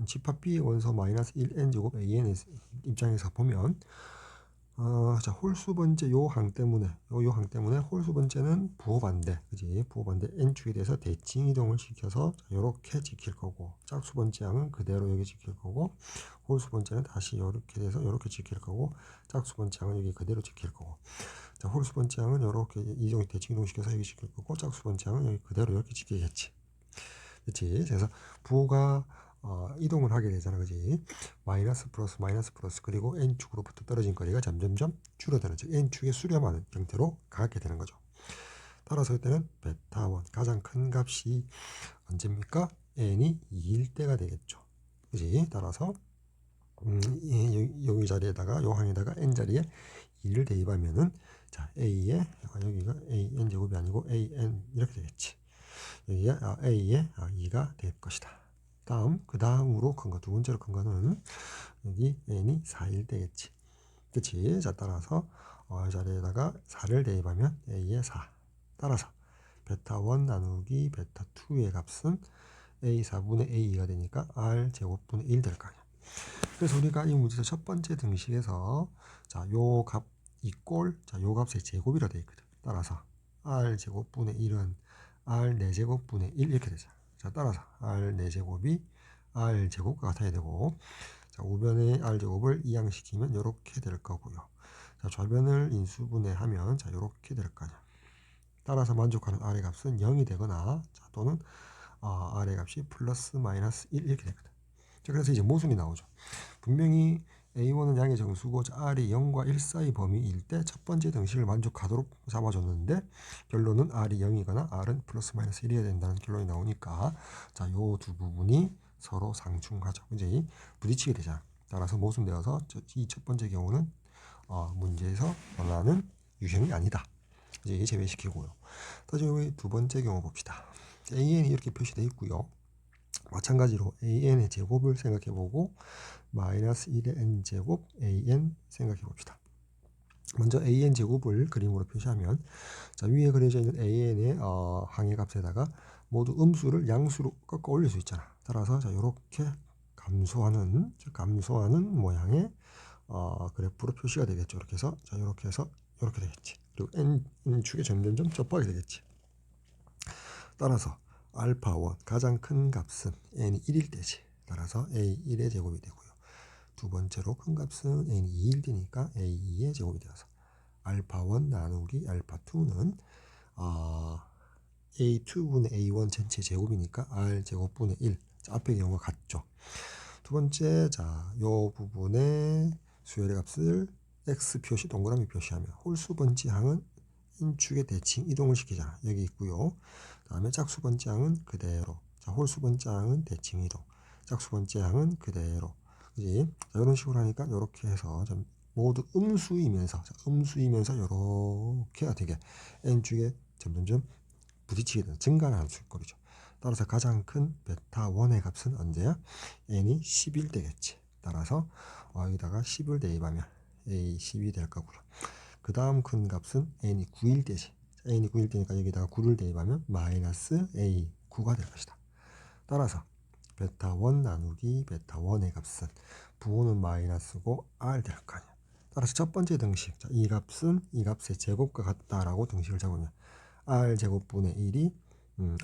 집합 b의 원소 마이너스 1n 제곱 an의 입장에서 보면 자, 홀수 번째 요 항 때문에 홀수 번째는 부호 반대, 그지? 부호 반대 n축에 대해서 대칭 이동을 시켜서 이렇게 지킬 거고, 짝수 번째 항은 그대로 여기 지킬 거고, 홀수 번째는 다시 이렇게 돼서 이렇게 지킬 거고, 짝수 번째 항은 여기 그대로 지킬 거고. 자, 홀수 번째 항은 이렇게 대칭 이동 시켜서 여기 지킬 거고, 짝수 번째 항은 여기 그대로 이렇게 지키겠지. 그렇지? 그래서 부호가 이동을 하게 되잖아, 그지? 마이너스 플러스 그리고 n축으로부터 떨어진 거리가 점점점 줄어드는, 즉 n축에 수렴하는 형태로 가게 되는 거죠. 따라서 이때는 베타1 가장 큰 값이 언제입니까? n이 2일 때가 되겠죠. 그지? 따라서 여기 자리에다가 요 항에다가 n 자리에 2를 대입하면은 자, a에 여기가 an 제곱이 아니고 an 이렇게 되겠지. 여기가 a에 2가 될 것이다. 그 다음으로 큰 거, 두 번째로 큰 거는 여기 n이 4일 되겠지. 그치? 자, 따라서 자리에다가 4를 대입하면 a에 4. 따라서 베타 1 나누기 베타 2의 값은 a 4분의 a2가 되니까 r 제곱분의 1 될 거 아니야. 그래서 우리가 이 문제에서 첫 번째 등식에서 자, 요 값 이꼴 자, 요 값의 제곱이라 되어 있거든. 따라서 r 제곱분의 1은 r 4제곱분의 1 이렇게 되죠. 자, 따라서 r 4제곱이 r 제곱과 같아야 되고, 자, 우변의 r 제곱을 이항시키면 이렇게 될 거고요. 자, 좌변을 인수분해하면 자, 이렇게 될 거 아니야. 따라서 만족하는 r의 값은 0이 되거나 자, 또는 r의 값이 플러스 마이너스 1 이렇게 되거든. 자, 그래서 이제 모순이 나오죠. 분명히 A1은 양의 정수고 R이 0과 1 사이 범위일 때 첫 번째 등식을 만족하도록 잡아줬는데 결론은 R이 0이거나 R은 플러스 마이너스 1이어야 된다는 결론이 나오니까 자, 요 두 부분이 서로 상충하죠. 이제 부딪히게 되잖아. 따라서 모순되어서 이 첫 번째 경우는 문제에서 원하는 유형이 아니다. 이제 제외시키고요. 다시 두 번째 경우 봅시다. AN이 이렇게 표시되어 있고요. 마찬가지로 an의 제곱을 생각해보고 마이너스 1의 n제곱 an 생각해봅시다. 먼저 an 제곱을 그림으로 표시하면 자, 위에 그려져 있는 an의 항해값에다가 모두 음수를 양수로 꺾어 올릴 수 있잖아. 따라서 자, 이렇게 감소하는 모양의 그래프로 표시가 되겠죠. 이렇게 해서 자, 이렇게 해서 이렇게 되겠지. 그리고 n축에 점점점 접하게 되겠지. 따라서 알파1 가장 큰 값은 n이 1일 때지. 따라서 a1의 제곱이 되고요. 두 번째로 큰 값은 n이 2일 때니까 a2의 제곱이 되어서 알파1 나누기 알파2는 a2분의 a1 전체 제곱이니까 r 제곱분의 1. 자, 앞의 경우가 같죠. 두 번째, 자, 요 부분의 수열의 값을 x 표시, 동그라미 표시하면 홀수 번째 항은 인축의 대칭 이동을 시키잖아. 여기 있고요. 다음에 짝수 번째 항은 그대로. 자, 홀수 번째 항은 대칭 이동. 짝수 번째 항은 그대로. 그지? 자, 이런 식으로 하니까 이렇게 해서 모두 음수이면서, 이렇게 되게 n축에 점점점 부딪히게 되는 증가하는 수거리죠. 따라서 가장 큰 베타 1의 값은 언제야? n이 10일 되겠지. 따라서 여기다가 10을 대입하면 a10이 될 거고요. 그 다음 큰 값은 n이 9일 되지. n이 9일 되니까 여기다가 9를 대입하면 마이너스 a9가 될 것이다. 따라서 베타 1 나누기 베타 1의 값은 부호는 마이너스고 r 될 거 아니야. 따라서 첫 번째 등식, 자, 이 값은 이 값의 제곱과 같다라고 등식을 잡으면 r 제곱분의 1이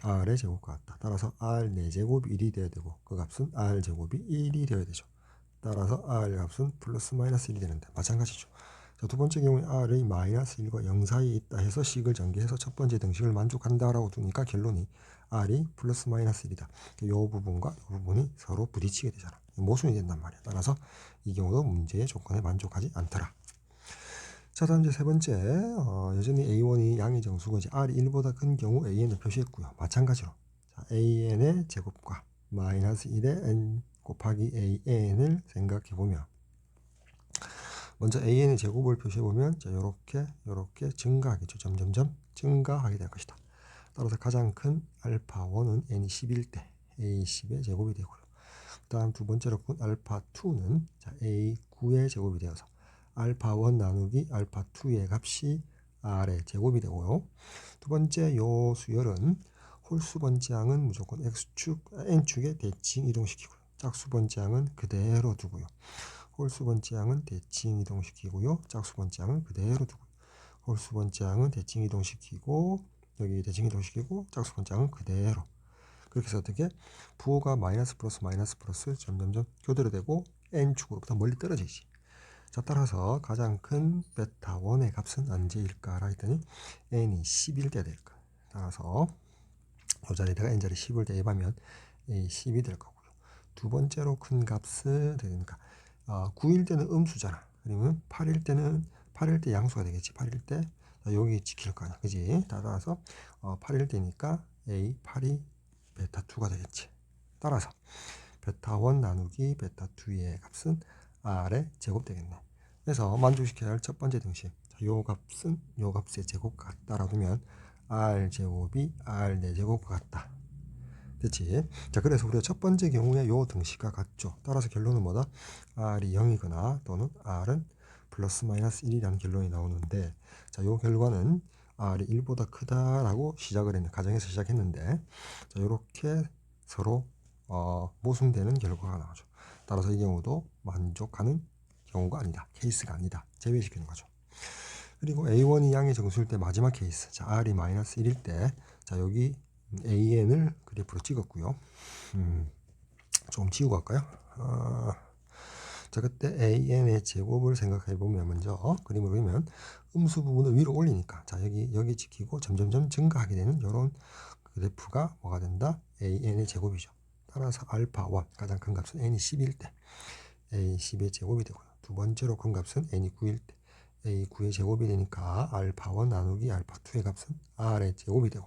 r의 제곱과 같다. 따라서 r 4제곱이 1이 되어야 되고 그 값은 r 제곱이 1이 되어야 되죠. 따라서 r 값은 플러스 마이너스 1이 되는데 마찬가지죠. 자, 두 번째 경우에 r의 마이너스 1과 0 사이에 있다 해서 식을 전개해서 첫 번째 등식을 만족한다라고 두니까 결론이 r이 플러스 마이너스 1이다. 이 부분과 이 부분이 서로 부딪히게 되잖아. 모순이 된단 말이야. 따라서 이 경우도 문제의 조건에 만족하지 않더라. 자, 다음 이제 세 번째, 여전히 a1이 양의 정수고 이제 r이 1보다 큰 경우 an을 표시했고요. 마찬가지로 자, an의 제곱과 마이너스 1의 n 곱하기 an을 생각해 보면 먼저 an의 제곱을 표시해 보면 자, 요렇게 증가하겠죠. 점점점 증가하게 될 것이다. 따라서 가장 큰 알파1은 n이 10일 때 a10의 제곱이 되고요. 다음 두 번째로 큰 알파2는 자, a9의 제곱이 되어서 알파1 나누기 알파2의 값이 r의 제곱이 되고요. 두 번째 요 수열은 홀수 번째 항은 무조건 n축의 대칭 이동시키고요. 짝수 번째 항은 그대로 두고요. 홀수 번째 항은 대칭 이동시키고요. 짝수 번째 항은 그대로 두고요. 홀수 번째 항은 대칭 이동시키고 여기 대칭 이동시키고 짝수 번째 항은 그대로. 그렇게 해서 어떻게 부호가 마이너스 플러스 점점점 교대로 되고 n축으로부터 멀리 떨어지지. 자, 따라서 가장 큰 베타 1의 값은 언제일까라 했더니 n이 10일 때 될 거야. 따라서 이 자리에다가 n자리 10을 대입하면 a 10이 될 거고요. 두 번째로 큰 값은 되니까 9일 때는 음수잖아. 그러면 8일 때 양수가 되겠지. 8일 때 여기 지킬 거 아니야. 그지? 따라서 8일 때니까 a8이 베타 2가 되겠지. 따라서 베타 1 나누기 베타 2의 값은 r의 제곱 되겠네. 그래서 만족시켜야 할 첫 번째 등식. 요 값은 요 값의 제곱과 같다라고 두면 r 제곱이 r 4제곱과 같다. 됐지? 자, 그래서 우리가 첫 번째 경우에 요 등식과 같죠. 따라서 결론은 뭐다? r이 0이거나 또는 r은 플러스 마이너스 1이라는 결론이 나오는데 자, 요 결과는 r이 1보다 크다라고 시작을 했는데 가정에서 시작했는데 자, 요렇게 서로 모순되는 결과가 나오죠. 따라서 이 경우도 만족하는 경우가 아니다. 케이스가 아니다. 제외시키는 거죠. 그리고 a1이 양의 정수일 때 마지막 케이스. 자, r이 마이너스 1일 때 자, 여기 an을 그래프로 찍었고요. 좀 지우고 갈까요? 자, 그때 an의 제곱을 생각해 보면 먼저 그림을 그리면 음수 부분을 위로 올리니까 자, 여기 지키고 점점점 증가하게 되는 이런 그래프가 뭐가 된다? an의 제곱이죠. 따라서 알파1 가장 큰 값은 n이 10일 때 a10의 제곱이 되고요. 두 번째로 큰 값은 n이 9일 때 a9의 제곱이 되니까 알파1 나누기 알파2의 값은 r의 제곱이 되고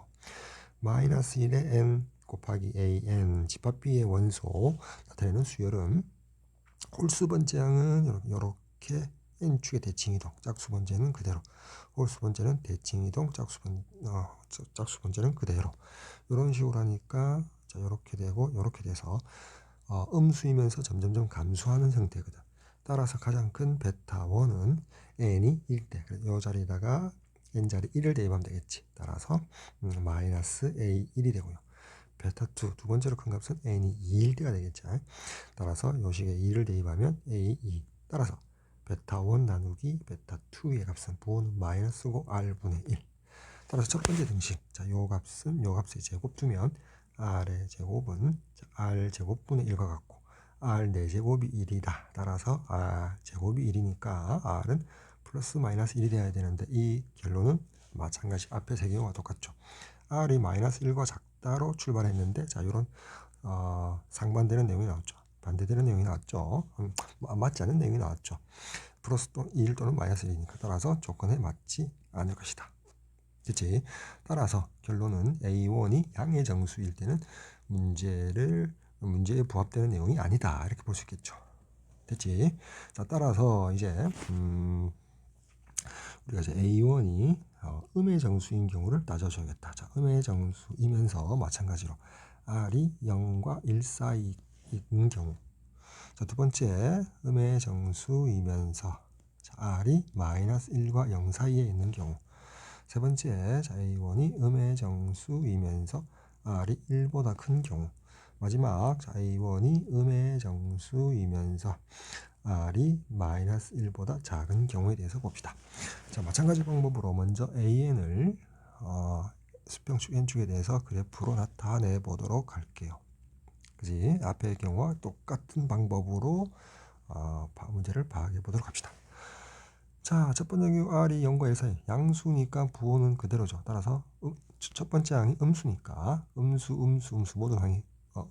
마이너스 1의 n 곱하기 an 집합비의 원소 나타내는 수열은 홀수 번째 항은 이렇게 n축의 대칭 이동, 짝수 번째는 그대로, 홀수 번째는 대칭 이동, 짝수 번째는 그대로. 이런 식으로 하니까 자, 요렇게 되고 요렇게 돼서 음수이면서 점점점 감소하는 형태거든. 따라서 가장 큰 베타 1은 n이 1대. 이 자리에다가 n자리 1을 대입하면 되겠지. 따라서 마이너스 a1이 되고요. 베타 2, 두 번째로 큰 값은 n이 2일 때가 되겠죠. 따라서 요 식에 2를 대입하면 a2. 따라서 베타 1 나누기 베타 2의 값은 부호는 마이너스고 r분의 1. 따라서 첫 번째 등식. 자, 요 값은 요 값의 제곱 두면 r의 제곱은 r 제곱분의 1과 같고 r 4제곱이 1이다. 따라서 r 제곱이 1이니까 r은 플러스 마이너스 1이 돼야 되는데 이 결론은 마찬가지 앞에 세 경우와 똑같죠. r이 마이너스 1과 작다로 출발했는데 자, 요런 상반되는 내용이 나왔죠. 반대되는 내용이 나왔죠. 맞지 않는 내용이 나왔죠. 플러스 1 또는 마이너스 1이니까 따라서 조건에 맞지 않을 것이다. 그치? 따라서 결론은 A1이 양의 정수일 때는 문제에 부합되는 내용이 아니다. 이렇게 볼 수 있겠죠. 됐지? 자, 따라서 이제 우리가 이제 A1이 음의 정수인 경우를 따져줘야겠다. 자, 음의 정수이면서 마찬가지로 R이 0과 1 사이인 경우. 자, 두 번째 음의 정수이면서 R이 마이너스 1과 0 사이에 있는 경우. 세 번째, 자, A1이 음의 정수이면서 R이 1보다 큰 경우. 마지막, 자, A1이 음의 정수이면서 R이 마이너스 1보다 작은 경우에 대해서 봅시다. 자, 마찬가지 방법으로 먼저 AN을 수평축 N축에 대해서 그래프로 나타내 보도록 할게요. 그지? 앞의 경우와 똑같은 방법으로 문제를 파악해 보도록 합시다. 자, 첫 번째 경우 R이 0과 1 사이 양수니까 부호는 그대로죠. 따라서 첫 번째 항이 음수니까 음수 모든 항이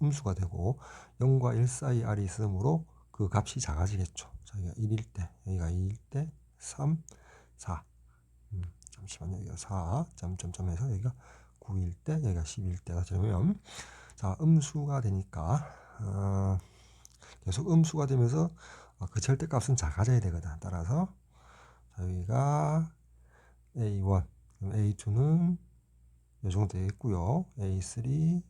음수가 되고 0과 1 사이 R이 있으므로 그 값이 작아지겠죠. 자, 여기가 1일 때, 여기가 2일 때, 3, 4. 잠시만요. 여기가 4, 점점점해서 여기가 9일 때, 여기가 10일 때가 되면 자, 음수가 되니까 계속 음수가 되면서 그 절대값은 작아져야 되거든. 따라서 여기가 A1, A2는 이 정도 되겠고요. A3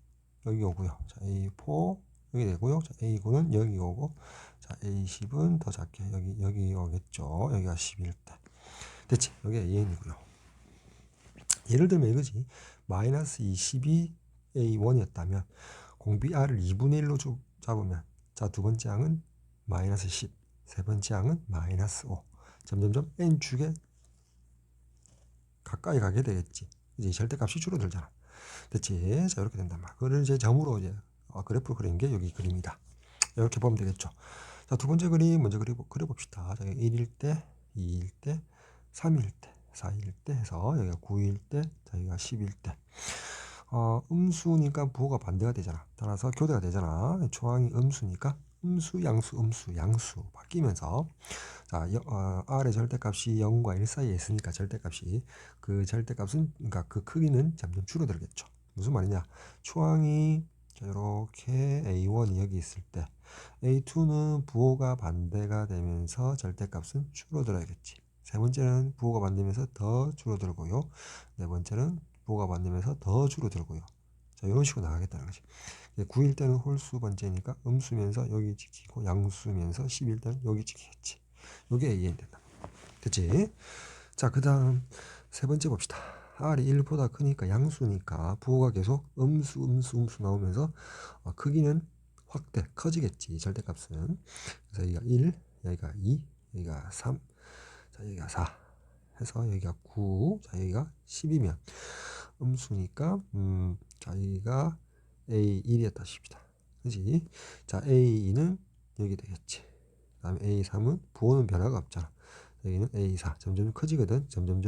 여기 오고요. 자, A4 여기 되고요. 자, A9는 여기 오고, 자, A10은 더 작게 여기 오겠죠. 여기가 11대. 됐지? 여기가 AN이고요. 예를 들면 이거지. 마이너스 22 A1이었다면 공비 R을 2분의 1로 잡으면 자, 두 번째 항은 마이너스 10, 세 번째 항은 마이너스 5. 점점점 n축에 가까이 가게 되겠지. 이제 절대값이 줄어들잖아. 됐지? 자, 이렇게 된단 말이야. 그걸 이제 점으로 이제 그래프로 그린 게 여기 그림이다. 이렇게 보면 되겠죠. 자, 두 번째 그림 먼저 그려봅시다. 자, 1일 때, 2일 때, 3일 때, 4일 때 해서 여기가 9일 때, 자, 여기가 10일 때. 음수니까 부호가 반대가 되잖아. 따라서 교대가 되잖아. 초항이 음수니까 음수, 양수 바뀌면서 자, R의 절대값이 0과 1 사이에 있으니까 절대값이 그 절대값은 그러니까 그 크기는 점점 줄어들겠죠. 무슨 말이냐? 초항이 이렇게 A1이 여기 있을 때 A2는 부호가 반대가 되면서 절대값은 줄어들어야겠지. 세 번째는 부호가 반대면서 더 줄어들고요. 네 번째는 부호가 반대면서 더 줄어들고요. 자, 이런 식으로 나가겠다는 거지. 9일 때는 홀수 번째니까 음수면서 여기 지키고 양수면서 10일 때는 여기 지키겠지. 이게 AN 된다. 됐지? 자, 그 다음 세 번째 봅시다. R이 1보다 크니까 양수니까 부호가 계속 음수 나오면서 크기는 확대, 커지겠지. 절대값은. 그래서 여기가 1, 여기가 2, 여기가 3, 자, 여기가 4 해서 여기가 9, 자, 여기가 10이면 음수니까 자, 여기가 A1이었다 칩시다. 그지? 자, A2는 여기 되겠지. 그 다음에 A3은 부호는 변화가 없잖아. 여기는 A4 점점 커지거든. 점점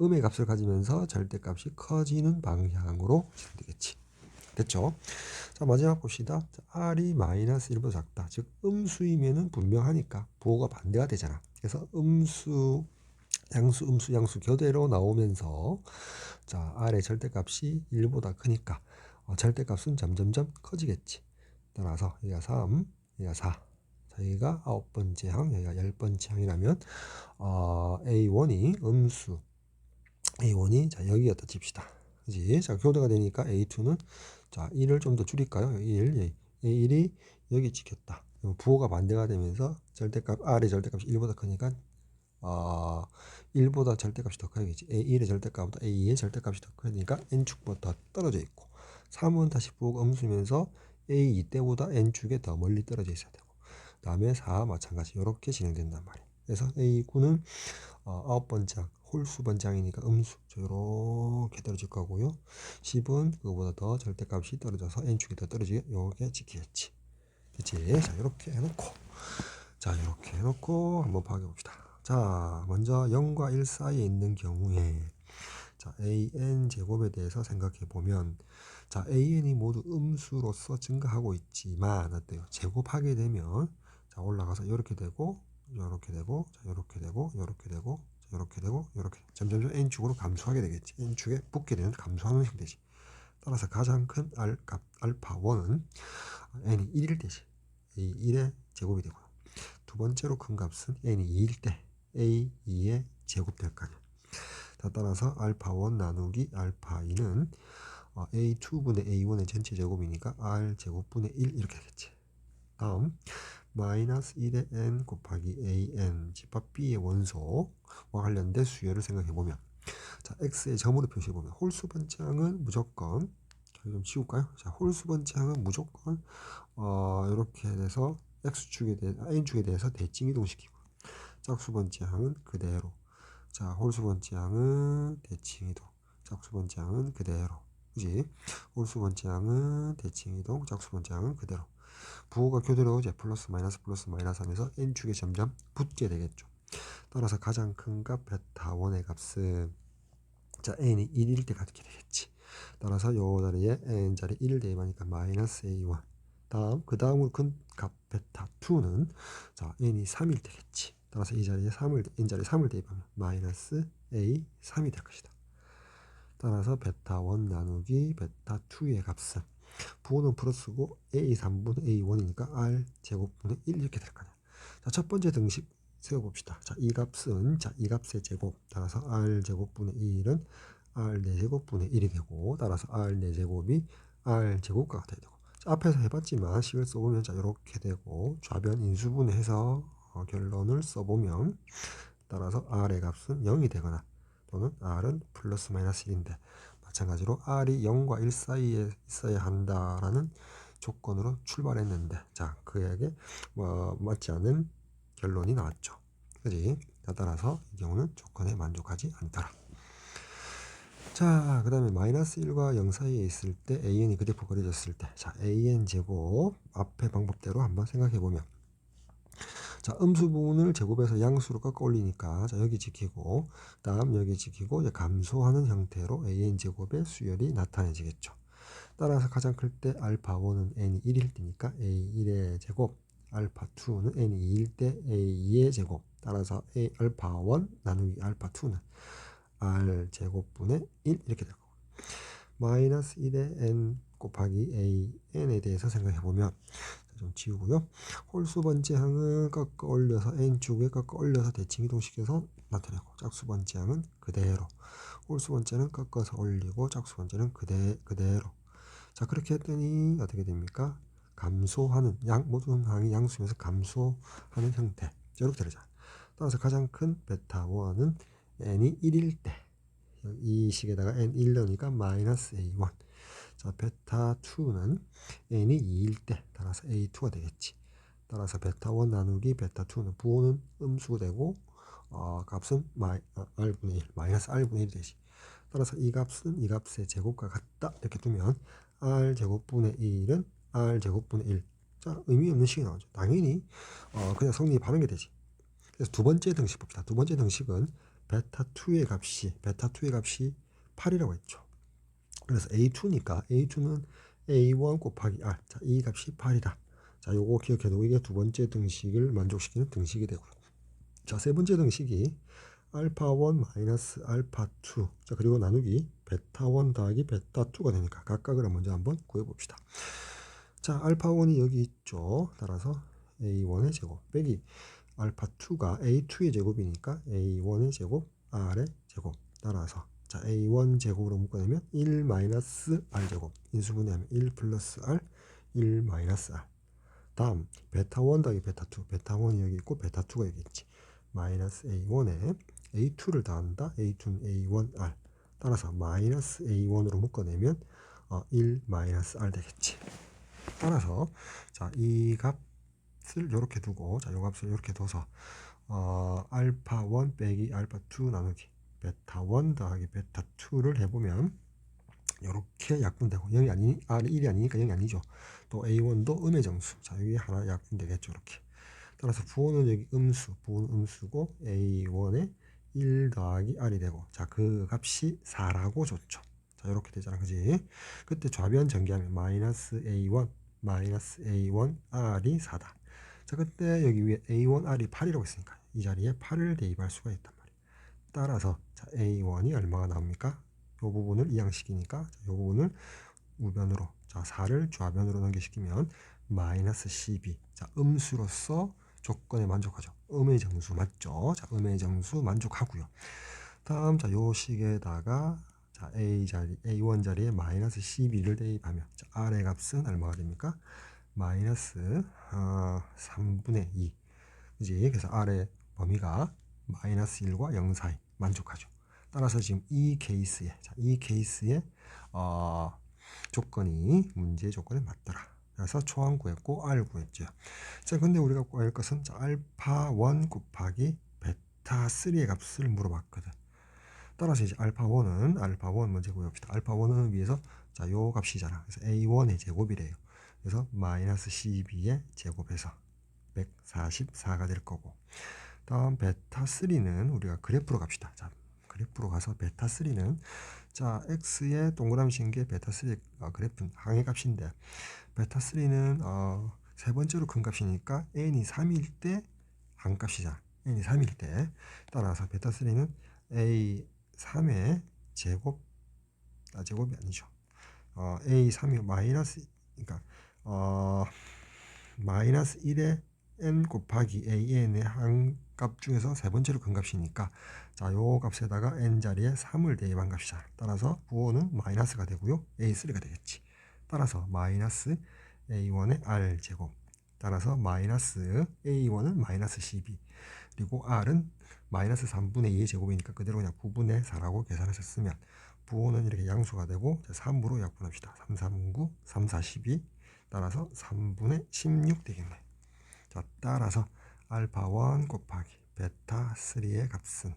음의 값을 가지면서 절대값이 커지는 방향으로 진행되겠지. 됐죠? 자, 마지막 봅시다. 자, R이 마이너스 1보다 작다. 즉 음수이면은 분명하니까 부호가 반대가 되잖아. 그래서 양수 교대로 나오면서 자, R의 절대값이 1보다 크니까 절대값은 점점점 커지겠지. 따라서 여기가 3, 여기가 4. 자, 여기가 9번째 항, 여기가 10번째 항이라면 A1이 음수 A1이 자, 여기였다 칩시다. 그지? 자, 교대가 되니까 A2는 자, 1을 좀 더 줄일까요? 1, A1이 여기 찍혔다. 부호가 반대가 되면서 절대값 R의 절대값이 1보다 크니까 1보다 절대값이 더 커야겠지. A1의 절대값보다 A2의 절대값이 더 크니까 N축보다 떨어져 있고 3은 다시 부호가 음수면서 A2 때보다 N축에 더 멀리 떨어져 있어야 되고 다음에 4 마찬가지 이렇게 진행된단 말이에요. 그래서 A9는 9번장 홀수 번장이니까 음수 이렇게 떨어질 거고요. 10은 그거보다 더 절대값이 떨어져서 N축이 더 떨어지게 요게 지키겠지. 그치? 자 이렇게 해놓고 한번 파악해 봅시다. 자 먼저 0과 1 사이에 있는 경우에 자 an 제곱에 대해서 생각해 보면 자 an이 모두 음수로서 증가하고 있지만 어때요? 제곱하게 되면 자 올라가서 이렇게 되고 이렇게 되고 자 이렇게 되고 이렇게 되고 이렇게 되고 이렇게 점점점 n축으로 감소하게 되겠지. n축에 붙게 되면 감소하는 형태지. 따라서 가장 큰 값 알파 1은 n이 1일 때지. a 1의 제곱이 되고요. 두 번째로 큰 값은 n이 2일 때 a2의 제곱 될 거 아니야. 자, 따라서 알파 1 나누기 알파 2는 a2분의 a1의 전체 제곱이니까 r 제곱분의 1 이렇게 되겠지. 다음 마이너스 1의 n 곱하기 an 집합 b의 원소와 관련된 수열을 생각해보면 자 x의 점으로 표시해보면 홀수 번장은 무조건 좀 치울까요? 자 홀수 번장은 무조건 이렇게 돼서 x축에 대해서 n축에 대해서 대칭 이동시키고 짝수 번장은 그대로 자 홀수 번장은 대칭 이동 짝수 번장은 그대로 그지? 홀수 번장은 대칭 이동 짝수 번장은 그대로 부호가 교대로 이제 플러스 마이너스 하면서 n축에 점점 붙게 되겠죠. 따라서 가장 큰 값 베타 1의 값은 자 n이 1일 때 갖게 되겠지. 따라서 요 자리에 n 자리 1을 대입하니까 마이너스 a1 다음 그 다음으로 큰 값 베타 2는 자 n이 3일 되겠지. 따라서 이 자리에 3을 n 자리에 3을 대입하면 마이너스 a3이 될 것이다. 따라서 베타 1 나누기 베타 2의 값은 부호는 플러스고 a 3분의 a1이니까 r 제곱분의 1 이렇게 될 거냐. 자, 첫 번째 등식 세워봅시다. 자, 이 값은 이 값의 제곱 따라서 r 제곱분의 1은 r 4제곱분의 1이 되고 따라서 r 4제곱이 r 제곱과 같아야 되고 자, 앞에서 해봤지만 식을 써보면 자 이렇게 되고 좌변 인수분해해서 결론을 써보면 따라서 r의 값은 0이 되거나 또는 r은 플러스 마이너스 1인데 마찬가지로 r이 0과 1 사이에 있어야 한다라는 조건으로 출발했는데 자 그에게 맞지 않는 결론이 나왔죠. 그지? 따라서 이 경우는 조건에 만족하지 않더라. 자, 그 다음에 마이너스 1과 0 사이에 있을 때 an이 그대로 그려졌을 때 자 an 제곱 앞의 방법대로 한번 생각해 보면 자 음수 부분을 제곱해서 양수로 깎아 올리니까 자 여기 지키고 다음 여기 지키고 이제 감소하는 형태로 an 제곱의 수열이 나타내지겠죠. 따라서 가장 클 때 알파 1은 n이 1일 때니까 a1의 제곱 알파 2는 n이 2일 때 a2의 제곱 따라서 알파 1 나누기 알파 2는 r 제곱분의 1 이렇게 될 거고 마이너스 1의 n 곱하기 a n에 대해서 생각해보면 좀 지우고요. 홀수 번째항은 깎아 올려서 n축에 깎아 올려서 대칭 이동시켜서 나타내고 짝수 번째항은 그대로 홀수 번째는 깎아서 올리고 짝수 번째는 그대로 자 그렇게 했더니 어떻게 됩니까? 감소하는 모든 항이 양수면서 감소하는 형태 이렇게 되죠. 따라서 가장 큰 베타 1은 n이 1일 때 이 식에다가 n1 넣으니까 마이너스 a1 자 베타 2는 n이 2일 때 따라서 a2가 되겠지. 따라서 베타 1 나누기 베타 2는 부호는 음수가 되고 값은 r분의 1 마이너스 r분의 1이 되지. 따라서 이 값은 이 값의 제곱과 같다 이렇게 두면 r 제곱분의 1은 r 제곱분의 1 자 의미 없는 식이 나오죠. 당연히 그냥 성립하는 게 되지. 그래서 두 번째 등식 봅시다. 두 번째 등식은 베타 2의 값이 8이라고 했죠. 그래서 a2니까 a2는 a1 곱하기 r 자 이 값이 8이다. 자 요거 기억해두고 이게 두 번째 등식을 만족시키는 등식이 되고요. 자 세 번째 등식이 알파 1 마이너스 알파 2 자 그리고 나누기 베타 1 더하기 베타 2가 되니까 각각을 먼저 한번 구해봅시다. 자 알파 1이 여기 있죠. 따라서 a1의 제곱 빼기 알파 2가 a2의 제곱이니까 a1의 제곱 r의 제곱 따라서 자, A1 제곱으로 묶어내면 1 마이너스 R 제곱. 인수분해하면 1 플러스 R, 1 마이너스 R. 다음 베타 1 더하기 베타 2. 베타 1이 여기 있고 베타 2가 여기 있지. 마이너스 A1에 A2를 더한다. A2는 A1R. 따라서 마이너스 A1으로 묶어내면 1 마이너스 R 되겠지. 따라서 자, 이 값을 이렇게 두고, 자, 이 값을 이렇게 둬서 알파 1 빼기 알파 2 나누기 베타 1 더하기 베타 2를 해보면 이렇게 약분되고, 0이 아니, R이 1이 아니니까 0이 아니죠. 또 A1도 음의 정수. 자, 여기 하나 약분되겠죠. 이렇게. 따라서 부호는 여기 음수, 부호는 음수고 A1에 1 더하기 R이 되고, 자, 그 값이 4라고 줬죠. 자, 이렇게 되잖아. 그지? 그때 좌변 전개하면 마이너스 A1, 마이너스 A1 R이 4다. 자, 그때 여기 위에 A1 R이 8이라고 했으니까 이 자리에 8을 대입할 수가 있단 말이에요. 따라서 자, A1이 얼마가 나옵니까? 이 부분을 이항시키니까 이 부분을 우변으로, 자, 4를 좌변으로 넘겨시키면 마이너스 12. 자, 음수로서 조건에 만족하죠. 음의 정수 맞죠? 자, 음의 정수 만족하고요. 다음, 자, 요 식에다가 자, A1 자리에 마이너스 12를 대입하면 자, R의 값은 얼마가 됩니까? 마이너스 3분의 2. 그지? 그래서 R의 범위가 마이너스 1과 0 사이 만족하죠. 따라서 지금 이 케이스에, 자, 이 케이스에 조건이 문제의 조건에 맞더라. 그래서 초항 구했고 R 구했죠. 자, 근데 우리가 구할 것은 자, 알파 1 곱하기 베타 3의 값을 물어봤거든. 따라서 이제 알파 1은 알파 1 먼저 구해봅시다. 알파 1은 위에서 자, 요 값이잖아. 그래서 A1의 제곱이래요. 그래서 마이너스 12의 제곱해서 144가 될 거고, 다음 베타 3는 우리가 그래프로 갑시다. 자, 그래프로 가서 베타 3는 자, x의 동그라미 친 게 베타 3 그래프 항의 값인데, 베타 3는 세 번째로 큰 값이니까 n이 3일 때 한 값이잖아. n이 3일 때. 따라서 베타 3는 a 3의 제곱, 제곱이 아니죠. a 3이 마이너스, 그러니까 마이너스 1의 n 곱하기 an의 한 값 중에서 세 번째로 큰 값이니까 자, 요 값에다가 n 자리에 3을 대입한 값이잖아. 따라서 부호는 마이너스가 되고요. a3가 되겠지. 따라서 마이너스 a1의 r 제곱. 따라서 마이너스 a1은 마이너스 12. 그리고 r은 마이너스 3분의 2의 제곱이니까 그대로 그냥 9분의 4라고 계산하셨으면 부호는 이렇게 양수가 되고 3으로 약분합시다. 3, 3, 9, 3, 4, 12. 따라서 3분의 16 되겠네. 자, 따라서 알파 1 곱하기 베타 3의 값은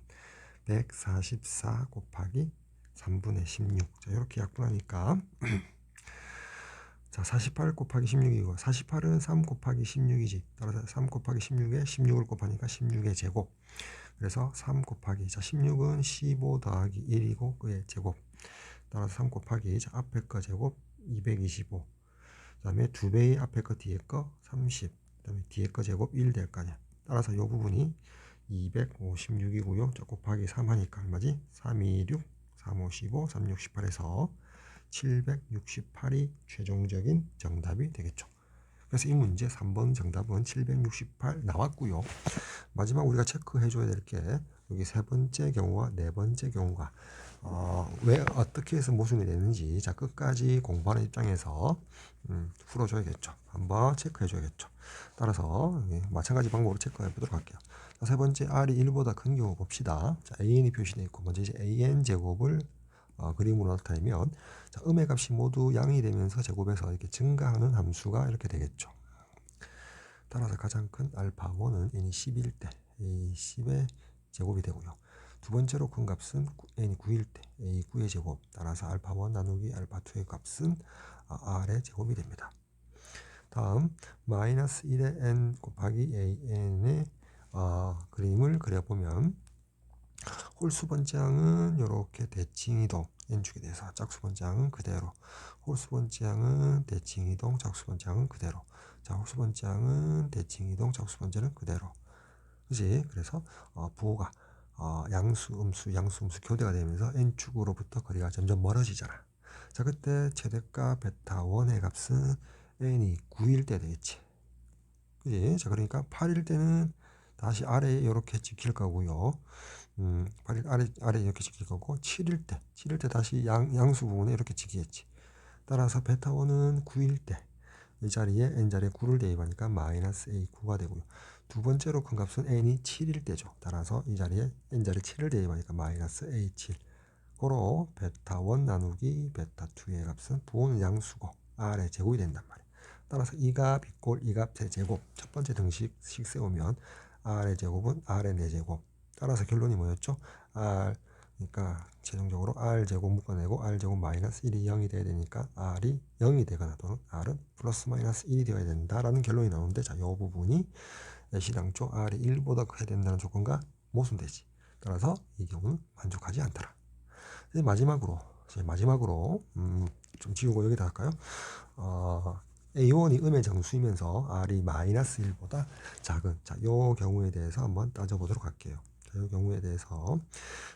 144 곱하기 3분의 16. 자, 이렇게 약분하니까 자, 48 곱하기 16이고 48은 3 곱하기 16이지. 따라서 3 곱하기 16에 16을 곱하니까 16의 제곱. 그래서 3 곱하기, 자, 16은 15 더하기 1이고 그의 제곱. 따라서 3 곱하기, 자, 앞에 거 제곱 225. 그 다음에 2배의 앞에 거 뒤에 거 30. 그 다음에 뒤에 거 제곱 1 될 거 아니야. 따라서 이 부분이 256이고요. 자, 곱하기 3 하니까 얼마지? 326, 355, 368에서 768이 최종적인 정답이 되겠죠. 그래서 이 문제 3번 정답은 768 나왔고요. 마지막 우리가 체크해 줘야 될 게 여기 세 번째 경우와 네 번째 경우가 왜 어떻게 해서 모순이 되는지 자, 끝까지 공부하는 입장에서 풀어줘야겠죠. 한번 체크해 줘야겠죠. 따라서 마찬가지 방법으로 체크해 보도록 할게요. 자, 세 번째 r이 1보다 큰 경우 봅시다. 자, an이 표시되어 있고 먼저 이제 an 제곱을 그림으로 나타내면 자, 음의 값이 모두 양이 되면서 제곱해서 이렇게 증가하는 함수가 이렇게 되겠죠. 따라서 가장 큰 알파 1은 n이 10일 때 a10의 제곱이 되고요. 두 번째로 큰 값은 n이 9일 때 a9의 제곱. 따라서 알파 1 나누기 알파 2의 값은 r의 제곱이 됩니다. 다음 마이너스 1의 n 곱하기 an의 그림을 그려보면 홀수 번째항은 이렇게 대칭이동 n축에 대해서, 짝수 번째항은 그대로, 홀수 번째항은 대칭이동, 짝수 번째항은 그대로. 자, 홀수 번째항은 대칭이동, 짝수 번째는 그대로. 그지? 그래서 부호가 양수, 음수, 양수, 음수 교대가 되면서 n축으로부터 거리가 점점 멀어지잖아. 자, 그때 최대가 베타 1의 값은 n이 9일 때 되겠지. 그지? 자, 그러니까 8일 때는 다시 아래에 이렇게 찍힐 거고요. 8일 아래 이렇게 찍힐 거고 7일 때 다시 양수 부분에 이렇게 찍히겠지. 따라서 베타 1은 9일 때 이 자리에 n 자리에 9를 대입하니까 마이너스 a 9가 되고요. 두 번째로 큰 값은 n이 7일 때죠. 따라서 이 자리에 n 자리에 7을 대입하니까 마이너스 a 7. 고로 베타 1 나누기 베타 2의 값은 부호는 양수고 r의 제곱이 된단 말이에요. 따라서 이 값 이꼴 이 값의 제곱. 첫 번째 등식식 세우면 r의 제곱은 r의 4제곱. 따라서 결론이 뭐였죠? 그러니까 최종적으로 r제곱 묶어내고 r제곱 마이너스 1이 0이 돼야 되니까 r이 0이 되거나 또는 r은 플러스 마이너스 1이 되어야 된다라는 결론이 나오는데, 자, 이 부분이 시당초 r이 1보다 커야 된다는 조건과 모순되지. 따라서 이 경우는 만족하지 않더라. 이제 마지막으로 좀 지우고 여기다 할까요? A1이 음의 정수이면서 r이 마이너스 1보다 작은, 자, 요 경우에 대해서 한번 따져보도록 할게요. 이 경우에 대해서,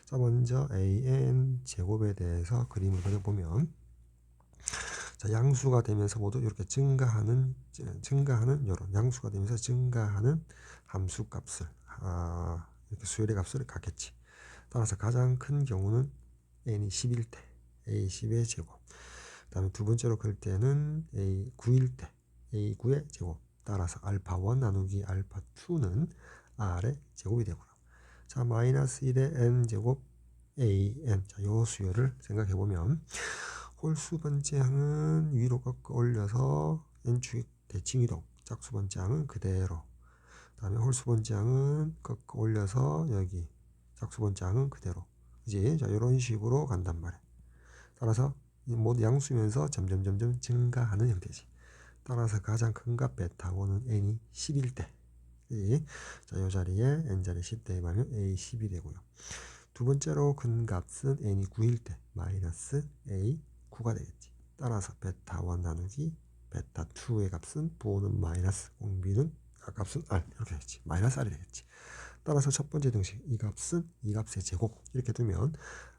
자, 먼저 an 제곱에 대해서 그림을 그려보면, 자, 양수가 되면서 모두 이렇게 증가하는 요런 양수가 되면서 증가하는 함수 값을 이렇게 수열의 값을 갖겠지. 따라서 가장 큰 경우는 n이 10일 때 a10의 제곱. 그다음에 두 번째로 그릴 때는 a9일 때 a9의 제곱. 따라서 알파 1 나누기 알파 2는 r의 제곱이 되고요. 자, 마이너스 1의 n제곱 an. 자, 요 수열을 생각해 보면 홀수 번째항은 위로 꺾어 올려서 n축 대칭 이동. 짝수 번째항은 그대로. 그다음에 홀수 번째항은 꺾어 올려서 여기. 짝수 번째항은 그대로. 그지? 자, 이런 식으로 간단 말이야. 따라서 모두 양수면서 점점 증가하는 형태지. 따라서 가장 큰 값 베타 1은 n이 10일 때. 자, 이 자리에 n 자리 10 대입하면 a 10이 되고요. 두 번째로 큰 값은 n이 9일 때 마이너스 a 9가 되겠지. 따라서 베타 1 나누기 베타 2의 값은 부호는 마이너스, 공비는 값은 r 이렇게 되겠지. 마이너스 r이 되겠지. 따라서 첫 번째 등식 이 값은 이 값의 제곱 이렇게 두면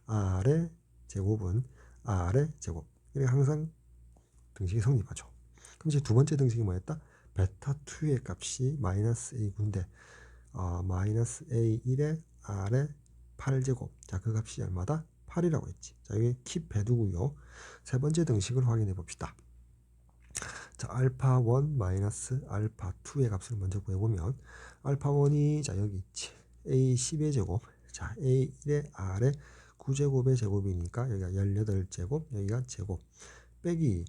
r의 제곱은 r의 제곱. 이렇게 항상 등식이 성립하죠. 그럼 이제 두 번째 등식이 뭐였다? 베타 2의 값이 마이너스 a9인데 마이너스 a1의 r의 8제곱. 자, 그 값이 얼마다? 8이라고 했지. 자, 여기 킵 해두고요. 세 번째 등식을 확인해 봅시다. 자, 알파 1 마이너스 알파 2의 값을 먼저 구해보면 알파 1이 자 여기 있지. a10의 제곱. 자, a1의 r의 9제곱의 제곱이니까 여기가 18제곱, 여기가 제곱. 빼기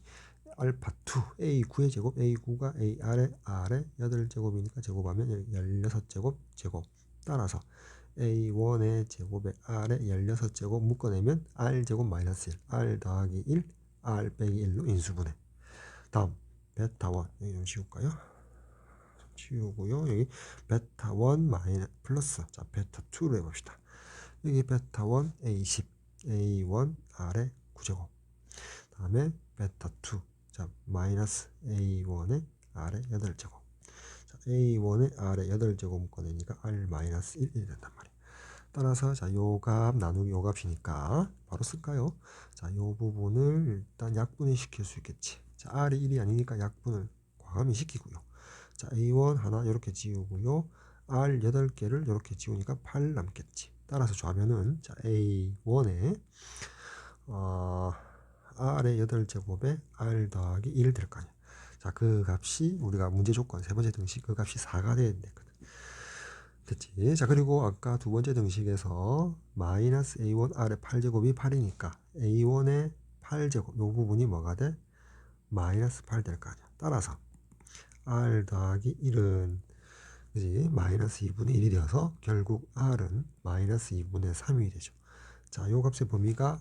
알파 2, a9의 제곱, a9가 ar의 8제곱이니까 제곱하면 16제곱, 제곱. 따라서 a1의 제곱에 r의 16제곱 묶어내면 r제곱 마이너스 1, r 더하기 1, r 빼기 1로 인수분해. 다음 베타 1 여기 좀 지울까요? 지우고요. 여기 베타 1 마이너스 플러스, 자, 베타 2로 해봅시다. 여기 베타 1 a10 a1 r의 9제곱. 다음에 베타 2, 자, 마이너스 a1의 r의 8제곱. 자, a1의 r의 8제곱 묶어내니까 r 마이너스 1이 된단 말이에요. 따라서 자, 요 값 나누기 요 값이니까 바로 쓸까요? 자, 요 부분을 일단 약분을 시킬 수 있겠지. 자, r이 1이 아니니까 약분을 과감히 시키고요. 자, a1 하나 이렇게 지우고요. r 8개를 이렇게 지우니까 8 남겠지. 따라서 좌변은 자, a1에 r의 8제곱에 r 더하기 1 될 거 아니야. 자, 그 값이 우리가 문제 조건 세 번째 등식 그 값이 4가 돼야 되거든. 됐지? 자, 그리고 아까 두 번째 등식에서 마이너스 a1 r의 8제곱이 8이니까 a1의 8제곱 이 부분이 뭐가 돼? 마이너스 8 될 거 아니야. 따라서 r 더하기 1은 그지? 마이너스 2분의 1이 되어서 결국 r은 마이너스 2분의 3이 되죠. 자, 요 값의 범위가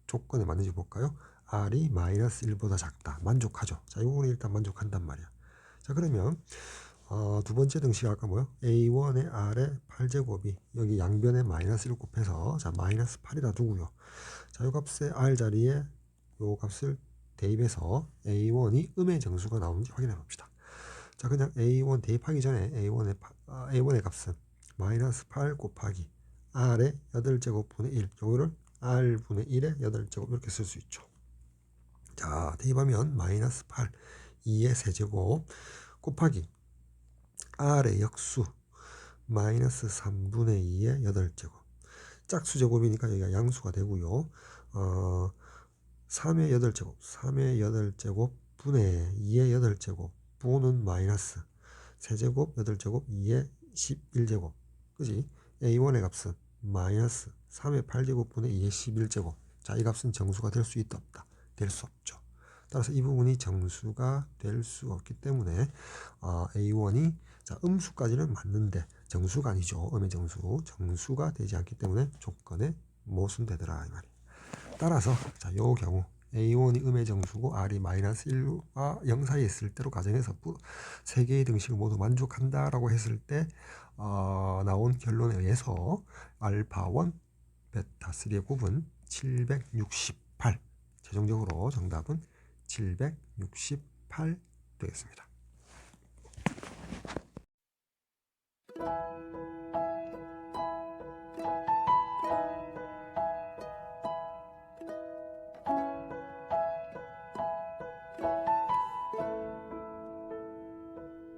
조건에 맞는지 볼까요? r이 마이너스 1보다 작다. 만족하죠. 자, 이 부분이 일단 만족한단 말이야. 자, 그러면 두 번째 등식 아까 뭐요? a1의 r의 8제곱이 여기 양변에 마이너스 1 곱해서 자, 마이너스 8이라 두고요. 자, 요 값의 r 자리에 요 값을 대입해서 a1이 음의 정수가 나오는지 확인해 봅시다. 자, 그냥 a1 대입하기 전에 a1의 값은 마이너스 8 곱하기 r의 8제곱분의 1, 요거를 r분의 1의 8제곱 이렇게 쓸 수 있죠. 자, 대입하면 마이너스 8, 2의 세제곱 곱하기 r의 역수 마이너스 3분의 2의 8제곱. 짝수 제곱이니까 여기가 양수가 되고요. 3의 8제곱, 3의 8제곱 분의 2의 8제곱, 분은 마이너스 세제곱, 8제곱, 2의 11제곱. 그지? A1의 값은 마이너스 3의 8제곱 분의 2의 11제곱. 자, 이 값은 정수가 될 수 있다, 없다? 될 수 없죠. 따라서 이 부분이 정수가 될 수 없기 때문에 A1이 자, 음수까지는 맞는데 정수가 아니죠. 음의 정수가 되지 않기 때문에 조건에 모순되더라 이 말이에요. 따라서 자, 요 경우 A1이 음의 정수고 R이 마이너스 1과 0 사이에 있을 때로 가정해서 세 개의 등식을 모두 만족한다라고 했을 때 나온 결론에 의해서 알파1, 베타3의 곱은 768. 최종적으로 정답은 768 되겠습니다.